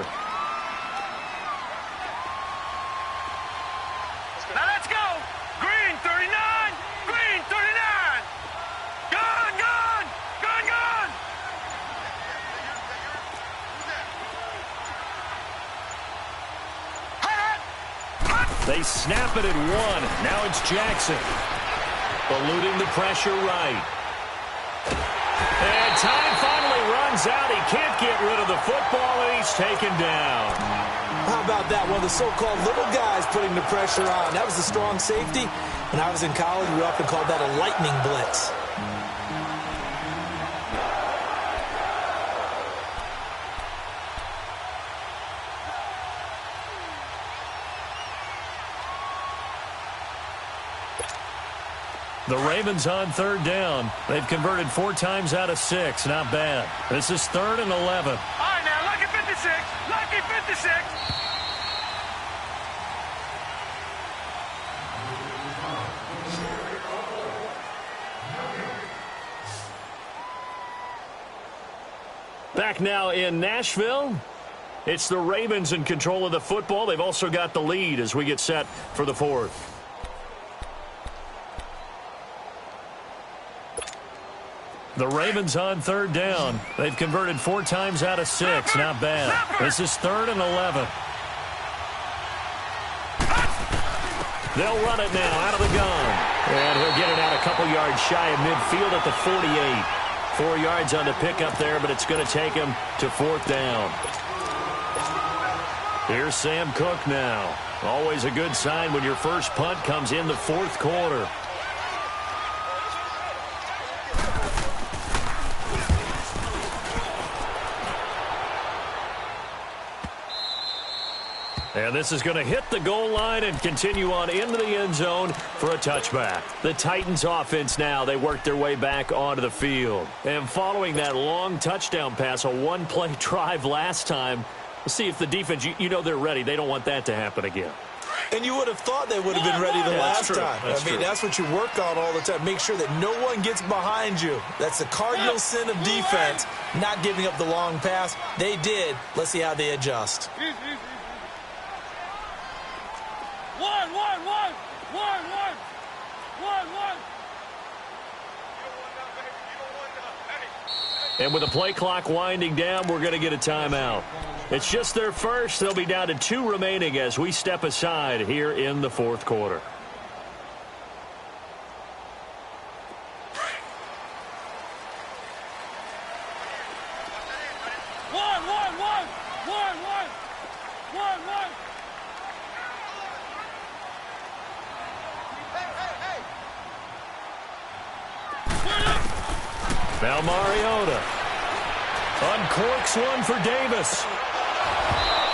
Now let's go. Green 39. Green 39. Gone, gone. Gone, gone. They snap it at 1. Now it's Jackson. Eluding the pressure right. And time finally runs out. He can't get rid of the football, and he's taken down. How about that? One of the so-called little guys putting the pressure on. That was a strong safety. When I was in college, we often called that a lightning blitz. The Ravens on 3rd down. They've converted 4 times out of 6. Not bad. This is 3rd and 11. All right, now, lucky 56. Lucky 56. Back now in Nashville. It's the Ravens in control of the football. They've also got the lead as we get set for the 4th. The Ravens on 3rd down. They've converted 4 times out of 6. Not bad. This is 3rd and 11. They'll run it now out of the gun. And he'll get it out a couple yards shy of midfield at the 48. 4 yards on the pickup there, but it's going to take him to 4th down. Here's Sam Cook now. Always a good sign when your first punt comes in the 4th quarter. And this is going to hit the goal line and continue on into the end zone for a touchback. The Titans offense now, they work their way back onto the field. And following that long touchdown pass, a one-play drive last time, let's see if the defense, you know they're ready. They don't want that to happen again. And you would have thought they would have been ready the last time. I mean, that's what you work on all the time. Make sure that no one gets behind you. That's the cardinal sin of defense, not giving up the long pass. They did. Let's see how they adjust. And with the play clock winding down, we're going to get a timeout. It's just their first. They'll be down to 2 remaining as we step aside here in the 4th quarter. Now Mariota uncorks one for Davis.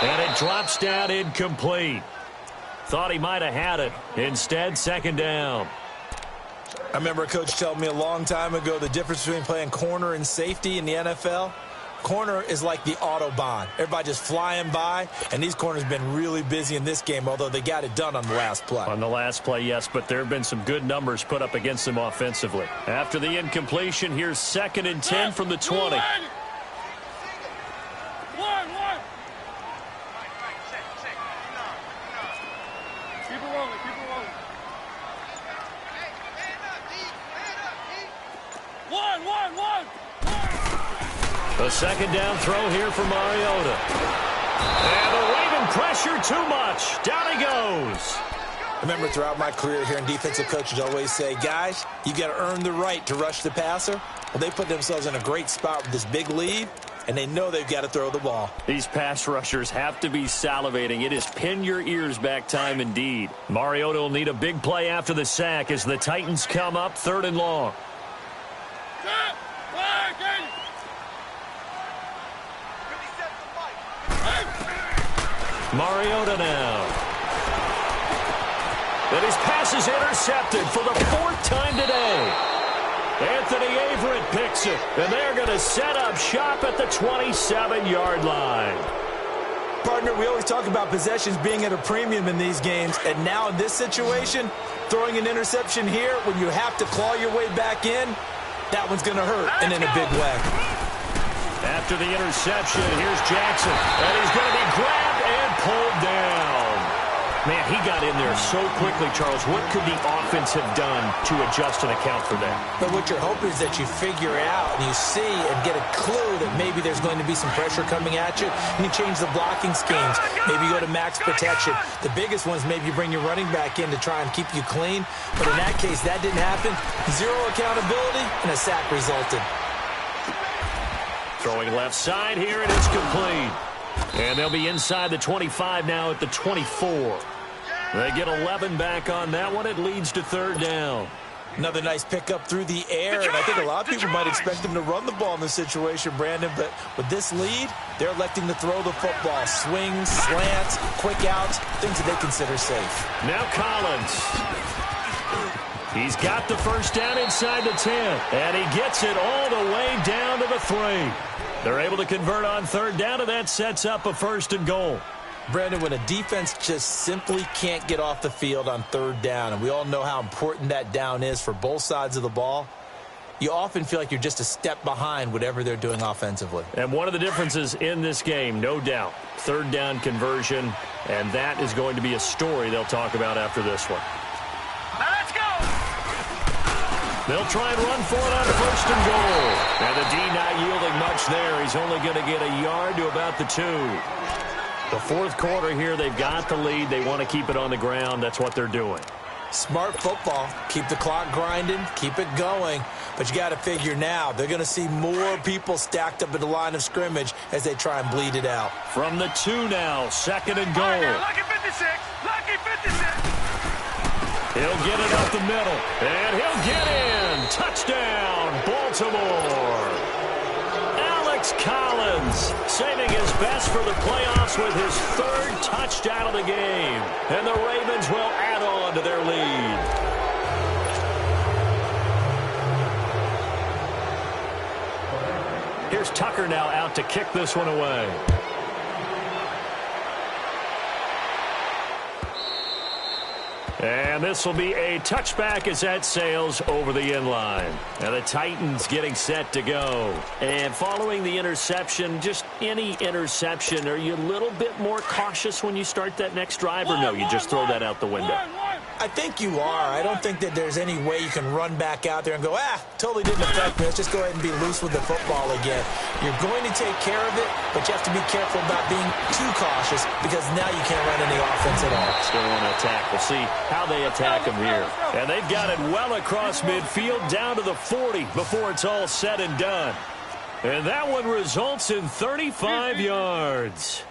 And it drops down incomplete. Thought he might have had it. Instead, second down. I remember a coach telling me a long time ago the difference between playing corner and safety in the NFL. Corner is like the Autobahn. Everybody just flying by, and these corners have been really busy in this game, although they got it done on the last play. On the last play, yes, but there have been some good numbers put up against them offensively. After the incompletion, here's 2nd and 10 from the 20. A second down throw here for Mariota. And the Raven pressure too much. Down he goes. Remember, throughout my career here in defensive coaches always say, guys, you got to earn the right to rush the passer. Well, they put themselves in a great spot with this big lead, and they know they've got to throw the ball. These pass rushers have to be salivating. It is pin your ears back time indeed. Mariota will need a big play after the sack as the Titans come up 3rd and long. Mariota now. And his pass is intercepted for the 4th time today. Anthony Averett picks it, and they're going to set up shop at the 27-yard line. Partner, we always talk about possessions being at a premium in these games, and now in this situation, throwing an interception here when you have to claw your way back in, that one's going to hurt, and in a big way. After the interception, here's Jackson, and he's going to be grabbed and pulled down. Man, he got in there so quickly, Charles. What could the offense have done to adjust and account for that? But what you're hoping is that you figure out and you see and get a clue that maybe there's going to be some pressure coming at you, and you change the blocking schemes. Maybe you go to max protection. The biggest one is maybe you bring your running back in to try and keep you clean. But in that case, that didn't happen. Zero accountability, and a sack resulted. Throwing left side here, and it's complete. And they'll be inside the 25 now at the 24. They get 11 back on that one. It leads to 3rd down. Another nice pickup through the air, and I think a lot of people might expect them to run the ball in this situation, Brandon, but with this lead, they're electing to throw the football. Swings, slants, quick outs, things that they consider safe. Now Collins. He's got the first down inside the 10, and he gets it all the way down to the 3. They're able to convert on 3rd down, and that sets up a 1st and goal. Brandon, when a defense just simply can't get off the field on 3rd down, and we all know how important that down is for both sides of the ball, you often feel like you're just a step behind whatever they're doing offensively. And one of the differences in this game, no doubt, 3rd down conversion, and that is going to be a story they'll talk about after this one. Let's go! They'll try and run for it on 1st and goal. And the D not yielding much there. He's only going to get a yard to about the 2. The 4th quarter here, they've got the lead. They want to keep it on the ground. That's what they're doing. Smart football. Keep the clock grinding. Keep it going. But you got to figure now, they're going to see more people stacked up at the line of scrimmage as they try and bleed it out. From the 2 now, 2nd and goal. Lucky 56! Lucky 56! He'll get it up the middle, and he'll get in. Touchdown, Baltimore. Alex Collins saving his best for the playoffs with his 3rd touchdown of the game. And the Ravens will add on to their lead. Here's Tucker now out to kick this one away. And this will be a touchback as that sails over the end line. And the Titans getting set to go. And following the interception, just any interception, are you a little bit more cautious when you start that next drive, or no, you just throw that out the window? I think you are. I don't think that there's any way you can run back out there and go, totally didn't affect me. Let's just go ahead and be loose with the football again. You're going to take care of it, but you have to be careful about being too cautious because now you can't run any offense at all. Still want to attack. We'll see how they attack him here. And they've got it well across midfield down to the 40 before it's all said and done. And that one results in 35 yards.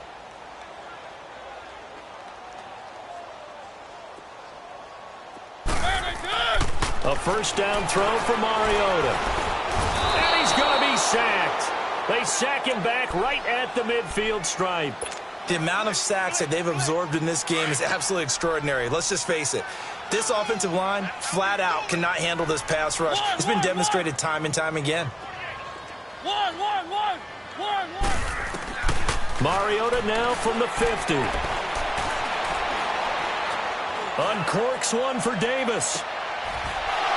A 1st down throw for Mariota. And he's sacked. They sack him back right at the midfield stripe. The amount of sacks that they've absorbed in this game is absolutely extraordinary. Let's just face it. This offensive line, flat out, cannot handle this pass rush. It's been demonstrated time and time again. Mariota now from the 50. Uncorks one for Davis.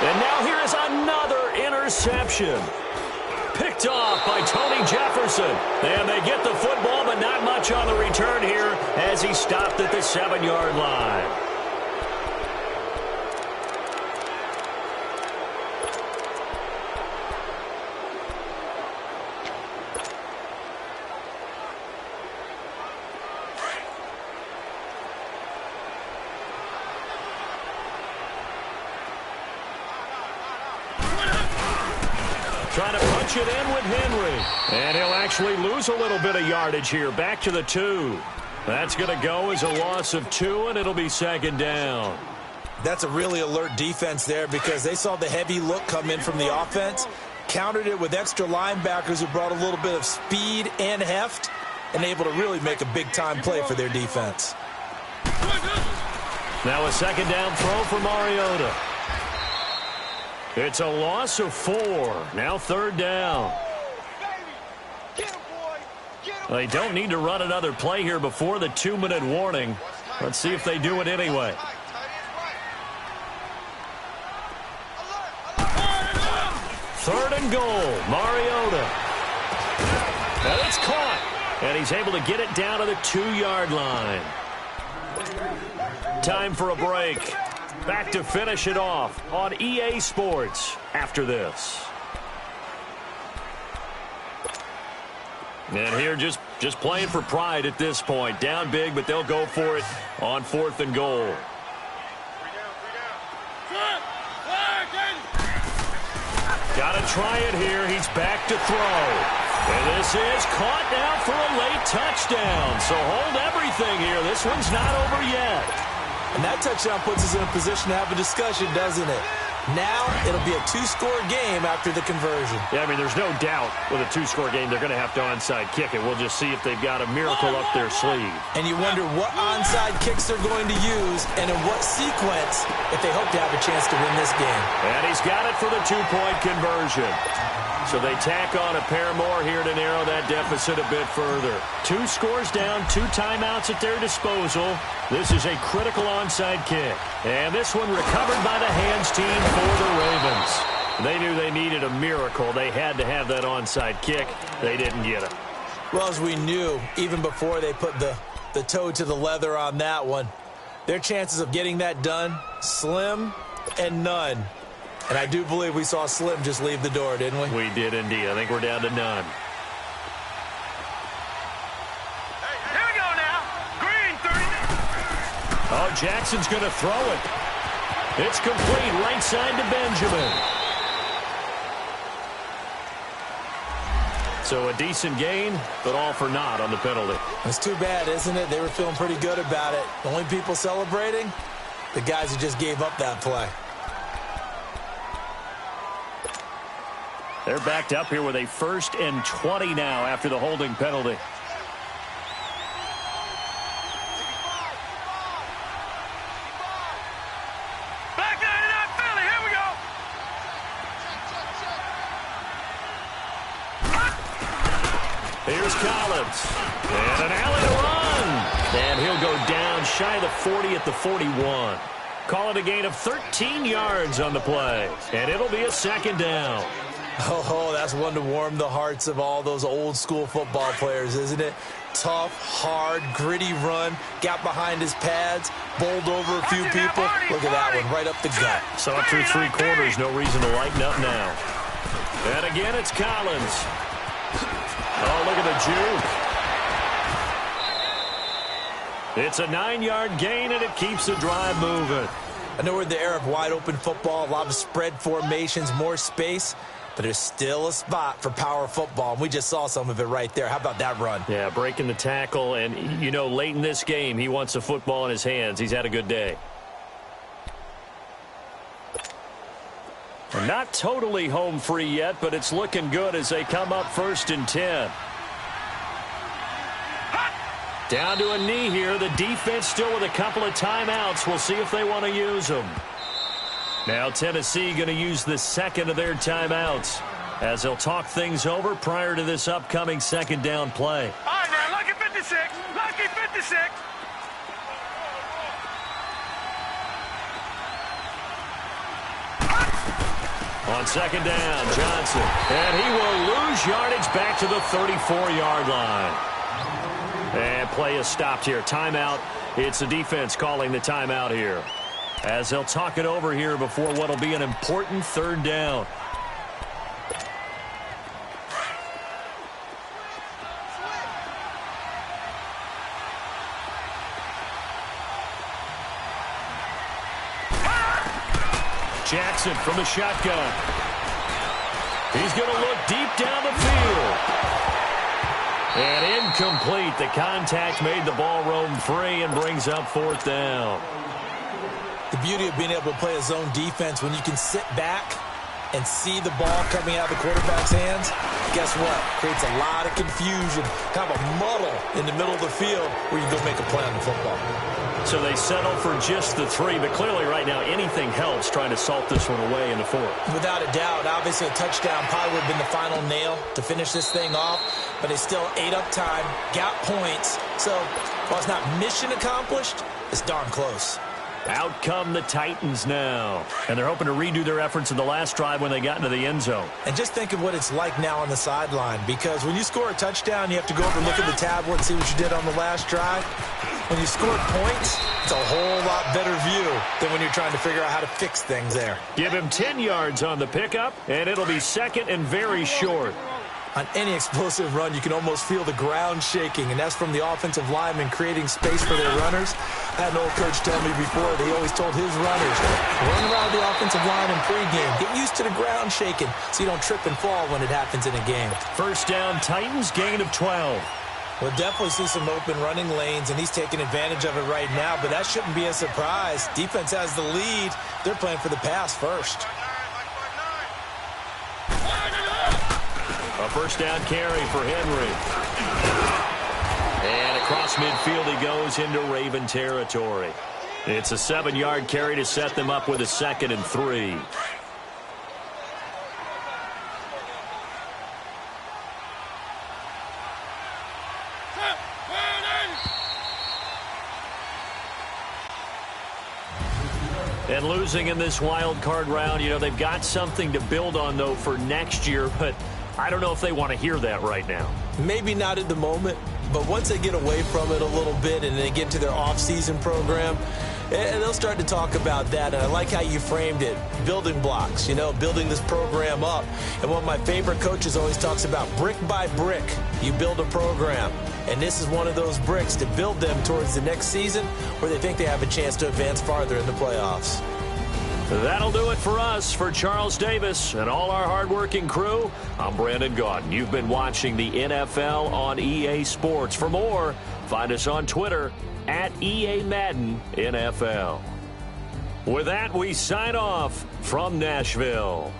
And now here is another interception. Picked off by Tony Jefferson. And they get the football, but not much on the return here as he stopped at the 7-yard line. Trying to punch it in with Henry. And he'll actually lose a little bit of yardage here. Back to the 2. That's going to go as a loss of 2, and it'll be second down. That's a really alert defense there because they saw the heavy look come in from the offense, countered it with extra linebackers who brought a little bit of speed and heft, and able to really make a big-time play for their defense. Now a second down throw for Mariota. It's a loss of 4. Now third down. They don't need to run another play here before the 2-minute warning. Let's see if they do it anyway. Third and goal. Mariota. And it's caught. And he's able to get it down to the 2-yard line. Time for a break. Back to finish it off on EA Sports after this. And here just playing for pride at this point. Down big, but they'll go for it on 4th and goal. Got to try it here. He's back to throw. And this is caught now for a late touchdown. So hold everything here. This one's not over yet. And that touchdown puts us in a position to have a discussion, doesn't it? Now it'll be a 2-score game after the conversion. Yeah, I mean, there's no doubt with a 2-score game they're going to have to onside kick it. We'll just see if they've got a miracle up their sleeve. And you wonder what onside kicks they're going to use and in what sequence if they hope to have a chance to win this game. And he's got it for the 2-point conversion. So they tack on a pair more here to narrow that deficit a bit further. 2 scores down, 2 timeouts at their disposal. This is a critical onside kick. And this one recovered by the hands team for the Ravens. They knew they needed a miracle. They had to have that onside kick. They didn't get it. Well, as we knew, even before they put the toe to the leather on that one, their chances of getting that done, slim and none. And I do believe we saw Slim just leave the door, didn't we? We did indeed. I think we're down to none. Here we go now. Green 39. Oh, Jackson's going to throw it. It's complete. Right side to Benjamin. So a decent gain, but all for naught on the penalty. It's too bad, isn't it? They were feeling pretty good about it. The only people celebrating, the guys who just gave up that play. They're backed up here with a 1st and 20 now after the holding penalty. Back 99 Philly. Here we go. Here's Collins. And an alley to run. And he'll go down shy of the 40 at the 41. Call it a gain of 13 yards on the play. And it'll be a second down. Oh, that's one to warm the hearts of all those old school football players, isn't it? Tough, hard, gritty run, got behind his pads, bowled over a few people. Look at that one, right up the gut. So up through 3 quarters, no reason to lighten up now. And again, it's Collins. Oh, look at the juke. It's a 9-yard gain, and it keeps the drive moving. I know we're in the era of wide-open football, a lot of spread formations, more space. But there's still a spot for power football, and we just saw some of it right there. How about that run? Yeah, breaking the tackle, and, you know, late in this game, he wants the football in his hands. He's had a good day. Not totally home free yet, but it's looking good as they come up 1st and 10. Down to a knee here. The defense still with a couple of timeouts. We'll see if they want to use them. Now Tennessee going to use the second of their timeouts as they'll talk things over prior to this upcoming second down play. All right, now, lucky 56. Lucky 56. On second down, Johnson. And he will lose yardage back to the 34-yard line. And play is stopped here. Timeout. It's the defense calling the timeout here, as they'll talk it over here before what will be an important 3rd down. Jackson from the shotgun. He's going to look deep down the field. And incomplete. The contact made the ball roam free and brings up 4th down. The beauty of being able to play a zone defense when you can sit back and see the ball coming out of the quarterback's hands, guess what? Creates a lot of confusion, kind of a muddle in the middle of the field where you go make a play on the football. So they settle for just the 3, but clearly right now anything helps trying to salt this one away in the 4th. Without a doubt, obviously a touchdown probably would have been the final nail to finish this thing off, but they still ate up time, got points. So while it's not mission accomplished, it's darn close. Out come the Titans now. And they're hoping to redo their efforts in the last drive when they got into the end zone. And just think of what it's like now on the sideline, because when you score a touchdown, you have to go over and look at the tablet and see what you did on the last drive. When you score points, it's a whole lot better view than when you're trying to figure out how to fix things there. Give him 10 yards on the pickup, and it'll be 2nd and very short. On any explosive run, you can almost feel the ground shaking, and that's from the offensive linemen creating space for their runners. I had an old coach tell me before that he always told his runners, run around the offensive line in pregame. Get used to the ground shaking so you don't trip and fall when it happens in a game. 1st down, Titans, gain of 12. We'll definitely see some open running lanes, and he's taking advantage of it right now, but that shouldn't be a surprise. Defense has the lead. They're playing for the pass first. A 1st down carry for Henry. And across midfield he goes into Raven territory. It's a 7-yard carry to set them up with a 2nd and 3. And losing in this wild card round, you know, they've got something to build on, though, for next year, but I don't know if they want to hear that right now. Maybe not at the moment, but once they get away from it a little bit and they get to their off-season program, they'll start to talk about that. And I like how you framed it, building blocks, you know, building this program up. And one of my favorite coaches always talks about brick by brick, you build a program. And this is one of those bricks to build them towards the next season where they think they have a chance to advance farther in the playoffs. That'll do it for us. For Charles Davis and all our hardworking crew, I'm Brandon Gaudin. You've been watching the NFL on EA Sports. For more, find us on Twitter at EA Madden NFL. With that, we sign off from Nashville.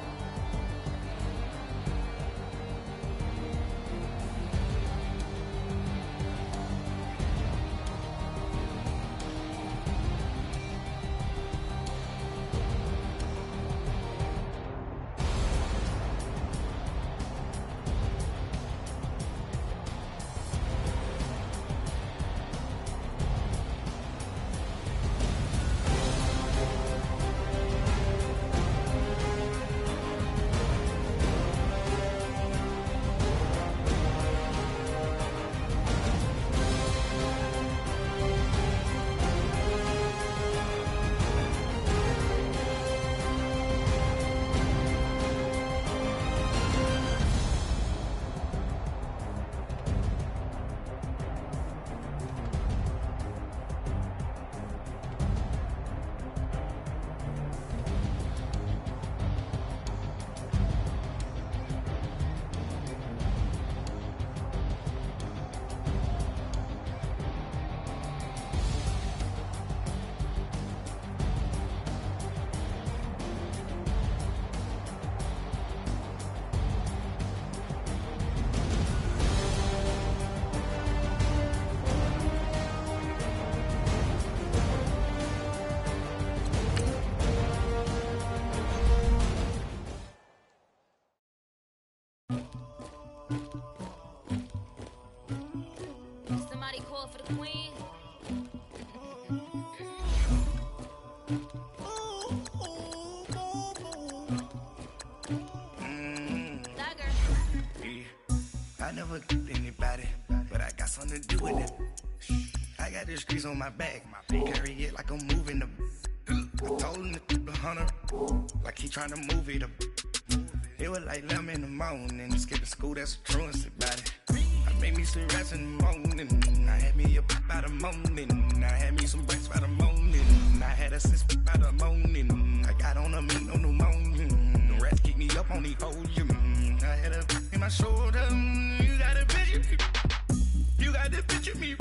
Somebody call for the queen. I never get anybody, but I got something to do with it. I got the streets on my back, carry it like I'm moving the. I told him to the hunter, like he trying to move it up. It was like 11 in the morning, skipping school, that's a truancy about it. I made me some rest in the morning, I had me a pop by the morning, I had me some breaks by the morning, I had a six by the morning, I got on a meat on the morning, the rats keep me up on the podium, I had a in my shoulder, you got a picture me, you got to picture me,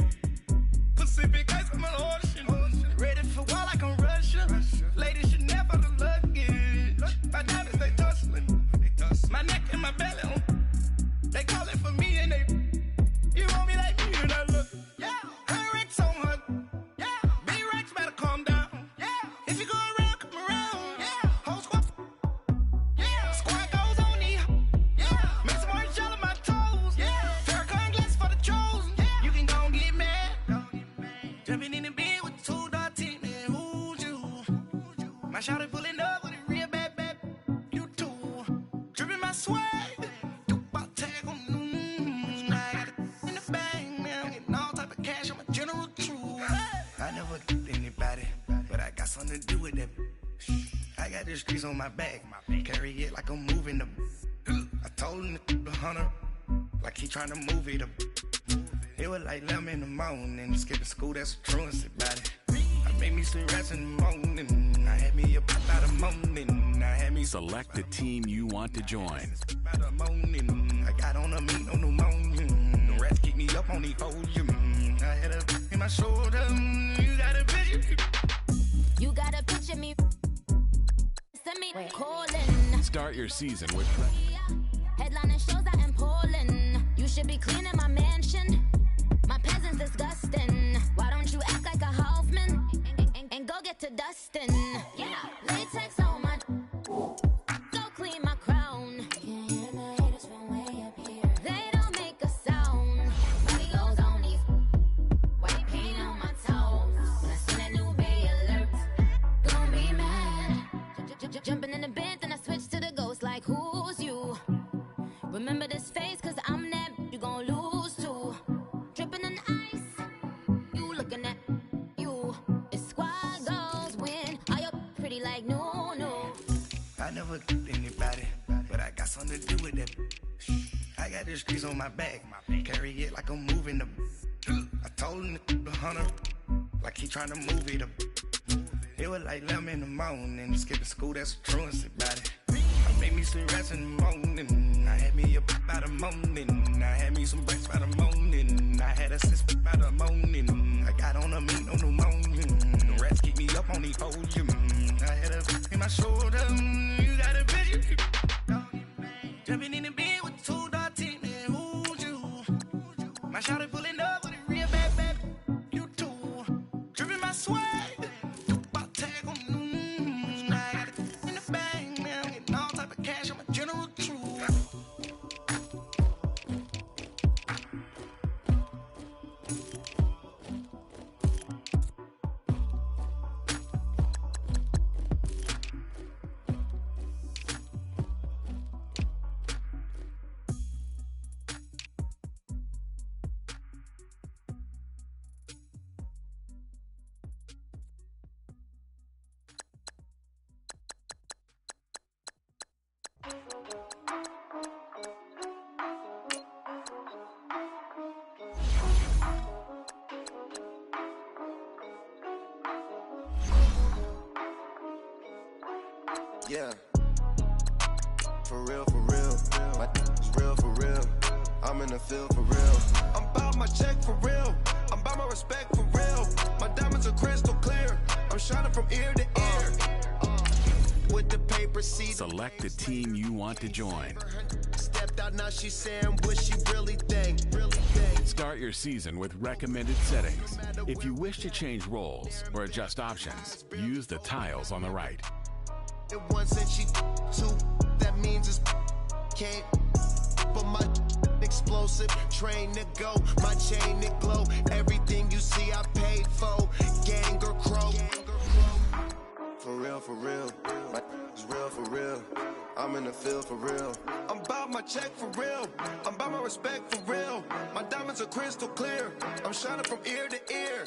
Pacific ice on my ocean, ready for war like I'm Russia, ladies should never the luggage, my diamonds they tussling. My neck and my belly on. They call it for me and they. You want me like me and I look. Yeah. Her Rex on her. Yeah. B-Rex better calm down. Yeah. If you go around, come around. Yeah. Whole squad. Yeah. Squad goes on me. Yeah. Make some orange gel on my toes. Yeah. Farrakhan glass for the chosen. Yeah. You can go and get mad. Jumping in the bed with 2 dark teeth. Man, who's you? My shawty pulling up with a real bad. Dripping my swag, tag on. I got it in the bag, man. I'm getting all type of cash. I'm a general truth. I never get anybody, but I got something to do with that. I got the streets on my back, carry it like I'm moving the. I told him to the hunter, like he trying to move it up. It was like 11 in the morning, skipping school, that's a truancy about it. I made me some rest in the morning, I had me a pop out of morning, I had me. Select the team you want to join. I got on a meat on the morning, the rats keep me up on the podium, I had a in my shoulder, you got a picture me. You got a picture me. Send me calling. Start your season with Headlining shows out in Poland. You should be cleaning my mansion. My peasants disgusting. Why don't you act like a Hoffman and go get to dustin'? Yeah, latex on my. Go clean my crown. Can't hear the haters from way up here. They don't make a sound. Money goes on these. White paint on my toes. When I see that new Bay alert, gonna be mad. Jumping in the bed, then I switch to the ghost. Like who's you? Remember this face, cause I'm that you gon' lose too. Dripping in ice, you looking at you. It's squad goals win. Are you pretty like no, no? I never get anybody, but I got something to do with that. I got the streets on my back, carry it like I'm moving the. I told him to the hunter, like he trying to move it up. It was like 11 in the morning, skipping school, that's a truancy about it. I made me some rest in the morning, I had me a pop by the morning, I had me some breaks by the morning, I had a six by the morning, I got on a meat on the morning, the rats keep me up on the podium, I had a in my shoulder, you got a picture. Jumping in the bed with 2 dark teeth, man, who's you? My shawty pulling up with a real bad, you too. Dripping my swag. Yeah, for real, my is real for real, I'm in the field for real, I'm about my check for real, I'm about my respect for real, my diamonds are crystal clear, I'm shining from ear to ear, with the paper seat. Select the team you want to join. Stepped out, now she's saying what she really think. Start your season with recommended settings. If you wish to change roles or adjust options, use the tiles on the right. It once and she two, that means it's can't. But my explosive, train to go, my chain to glow. Everything you see I paid for, gang or crow. For real, my is real for real. I'm in the field for real. I'm about my check for real. I'm about my respect for real. My diamonds are crystal clear. I'm shining from ear to ear.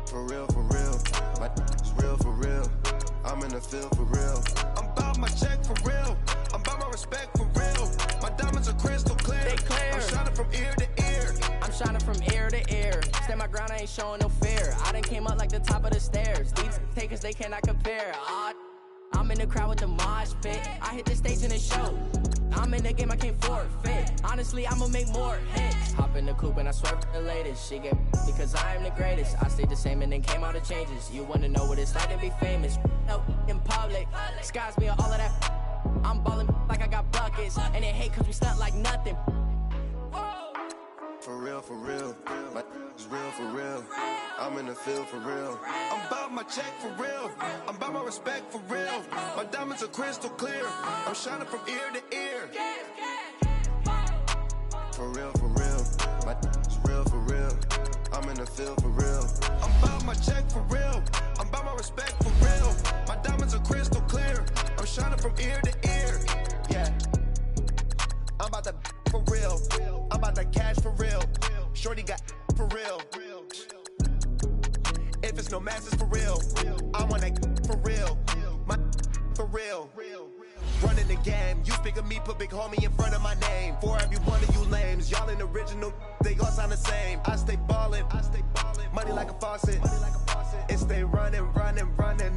For real, my is real for real. I'm in the field for real. I'm about my check for real. I'm about my respect for real. My diamonds are crystal clear. They clear. I'm shining from ear to ear. I'm shining from ear to ear. Stand my ground, I ain't showing no fear. I done came up like the top of the stairs. These takers, they cannot compare. I'm in the crowd with the mosh pit. I hit the stage in the show. I'm in the game, I can't forfeit. Honestly, I'ma make more hits. Hop in the coupe and I swerve for the latest. She get because I am the greatest. I stayed the same and then came out of changes. You wanna know what it's like to be famous? No, in public, skies me all of that. I'm ballin' like I got buckets. And they hate cause we stunt like nothing. For real, my is real for real. I'm in the field for real. I'm about my check for real. I'm about my respect for real. My diamonds are crystal clear. I'm shining from ear to ear. For real, my is real for real. I'm in the field for real. I'm about my check for real. I'm about my respect for real. My diamonds are crystal clear. I'm shining from ear to ear. Yeah. I'm about to for real. I'm about to cash for real. Shorty got for real. If it's no masses for real, I want that for real. My for real. Running the game, you speak of me, put big homie in front of my name. For every one of you lames, y'all ain't original, they all sound the same. I stay ballin', money like a faucet. It stay running,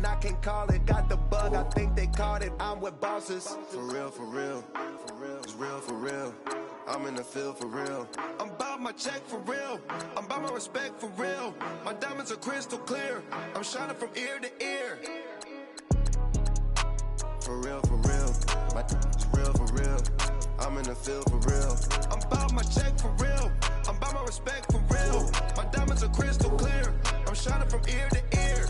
I can't call it. Got the bug, I think they caught it. I'm with bosses. For real, it's real for real. I'm in the field for real. I'm about my check for real. I'm about my respect for real. My diamonds are crystal clear. I'm shining from ear to ear. For real, my is real for real. I'm in the field for real. I'm about my check for real. I'm about my respect for real. My diamonds are crystal clear. I'm shining from ear to ear.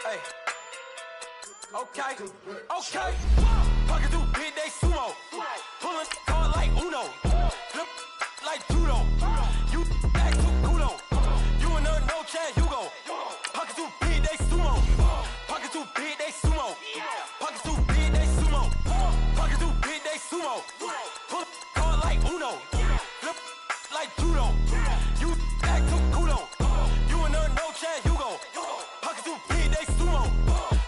Hey. Okay. Pocket through big day sumo. Pulling card like Uno. Flip like judo. You back to Kudo. You and her no chance, you go. Pocket through big day sumo. Pocket through big day sumo. Pocket through big day sumo. Pocket through big day sumo. Pull card like Uno. Flip like judo. You back to Kudo. You and her no chance, you go. Pocket through big day sumo.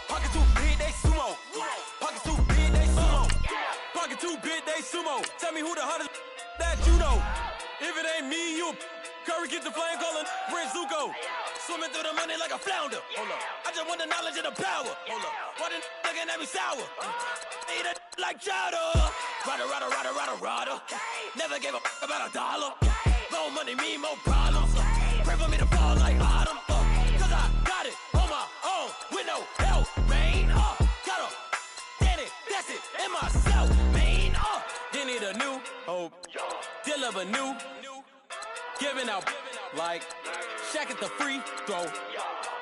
Pocket through big day sumo. Pocket through big day sumo. Pocket through big day sumo. Tell me who the hottest that you know. If it ain't me, you Curry get the flame calling Prince Zuko. Swimming through the money like a flounder. Hold up. I just want the knowledge and the power. Hold up. Why the looking at me sour? Eat it like chowder. Rada. Never gave a about $1. More money, me, more problems. Pray for me to fall like autumn. Cause I got it on my own with no help, man. Got a daddy, that's it, and myself, man. They need a new hope. Deliver new. Giving out like Shaq at the free throw.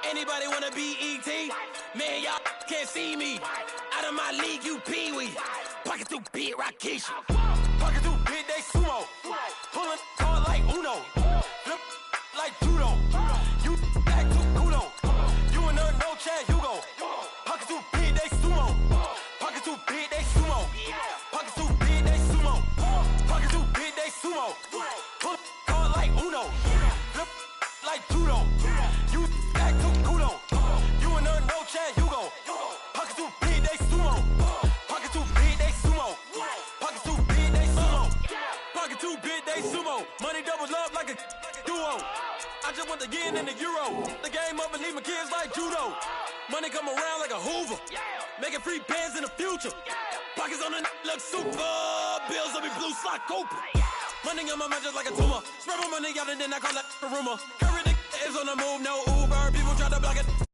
Anybody wanna be E.T.? Man, y'all can't see me. Out of my league, you pee-wee. Pocket through beat Rakishi. Pocket through big day sumo. Pulling card like Uno. Flip like judo. You back to Kudo. You and her no chance, you go. Pocket through big day sumo. Pocket through big day sumo. Pocket through big day sumo. Pocket through big day sumo. Pull card like Uno. Flip like judo. You back to Kudo. You and her no chance, you go. Pocket through big day sumo. Pocket through big day sumo. Pocket through big day sumo. Pocket through big day sumo. Money doubles up like a duo. I just want the yen and the euro. The game up and leave my kids like judo. Money come around like a Hoover. Making free bands in the future. Pockets on the look super. Bills on me blue slot Cooper. Money on my mind just like a tumor. Spread my money out and then I call that a rumor. Curry the is on the move, no Uber. People try to block it.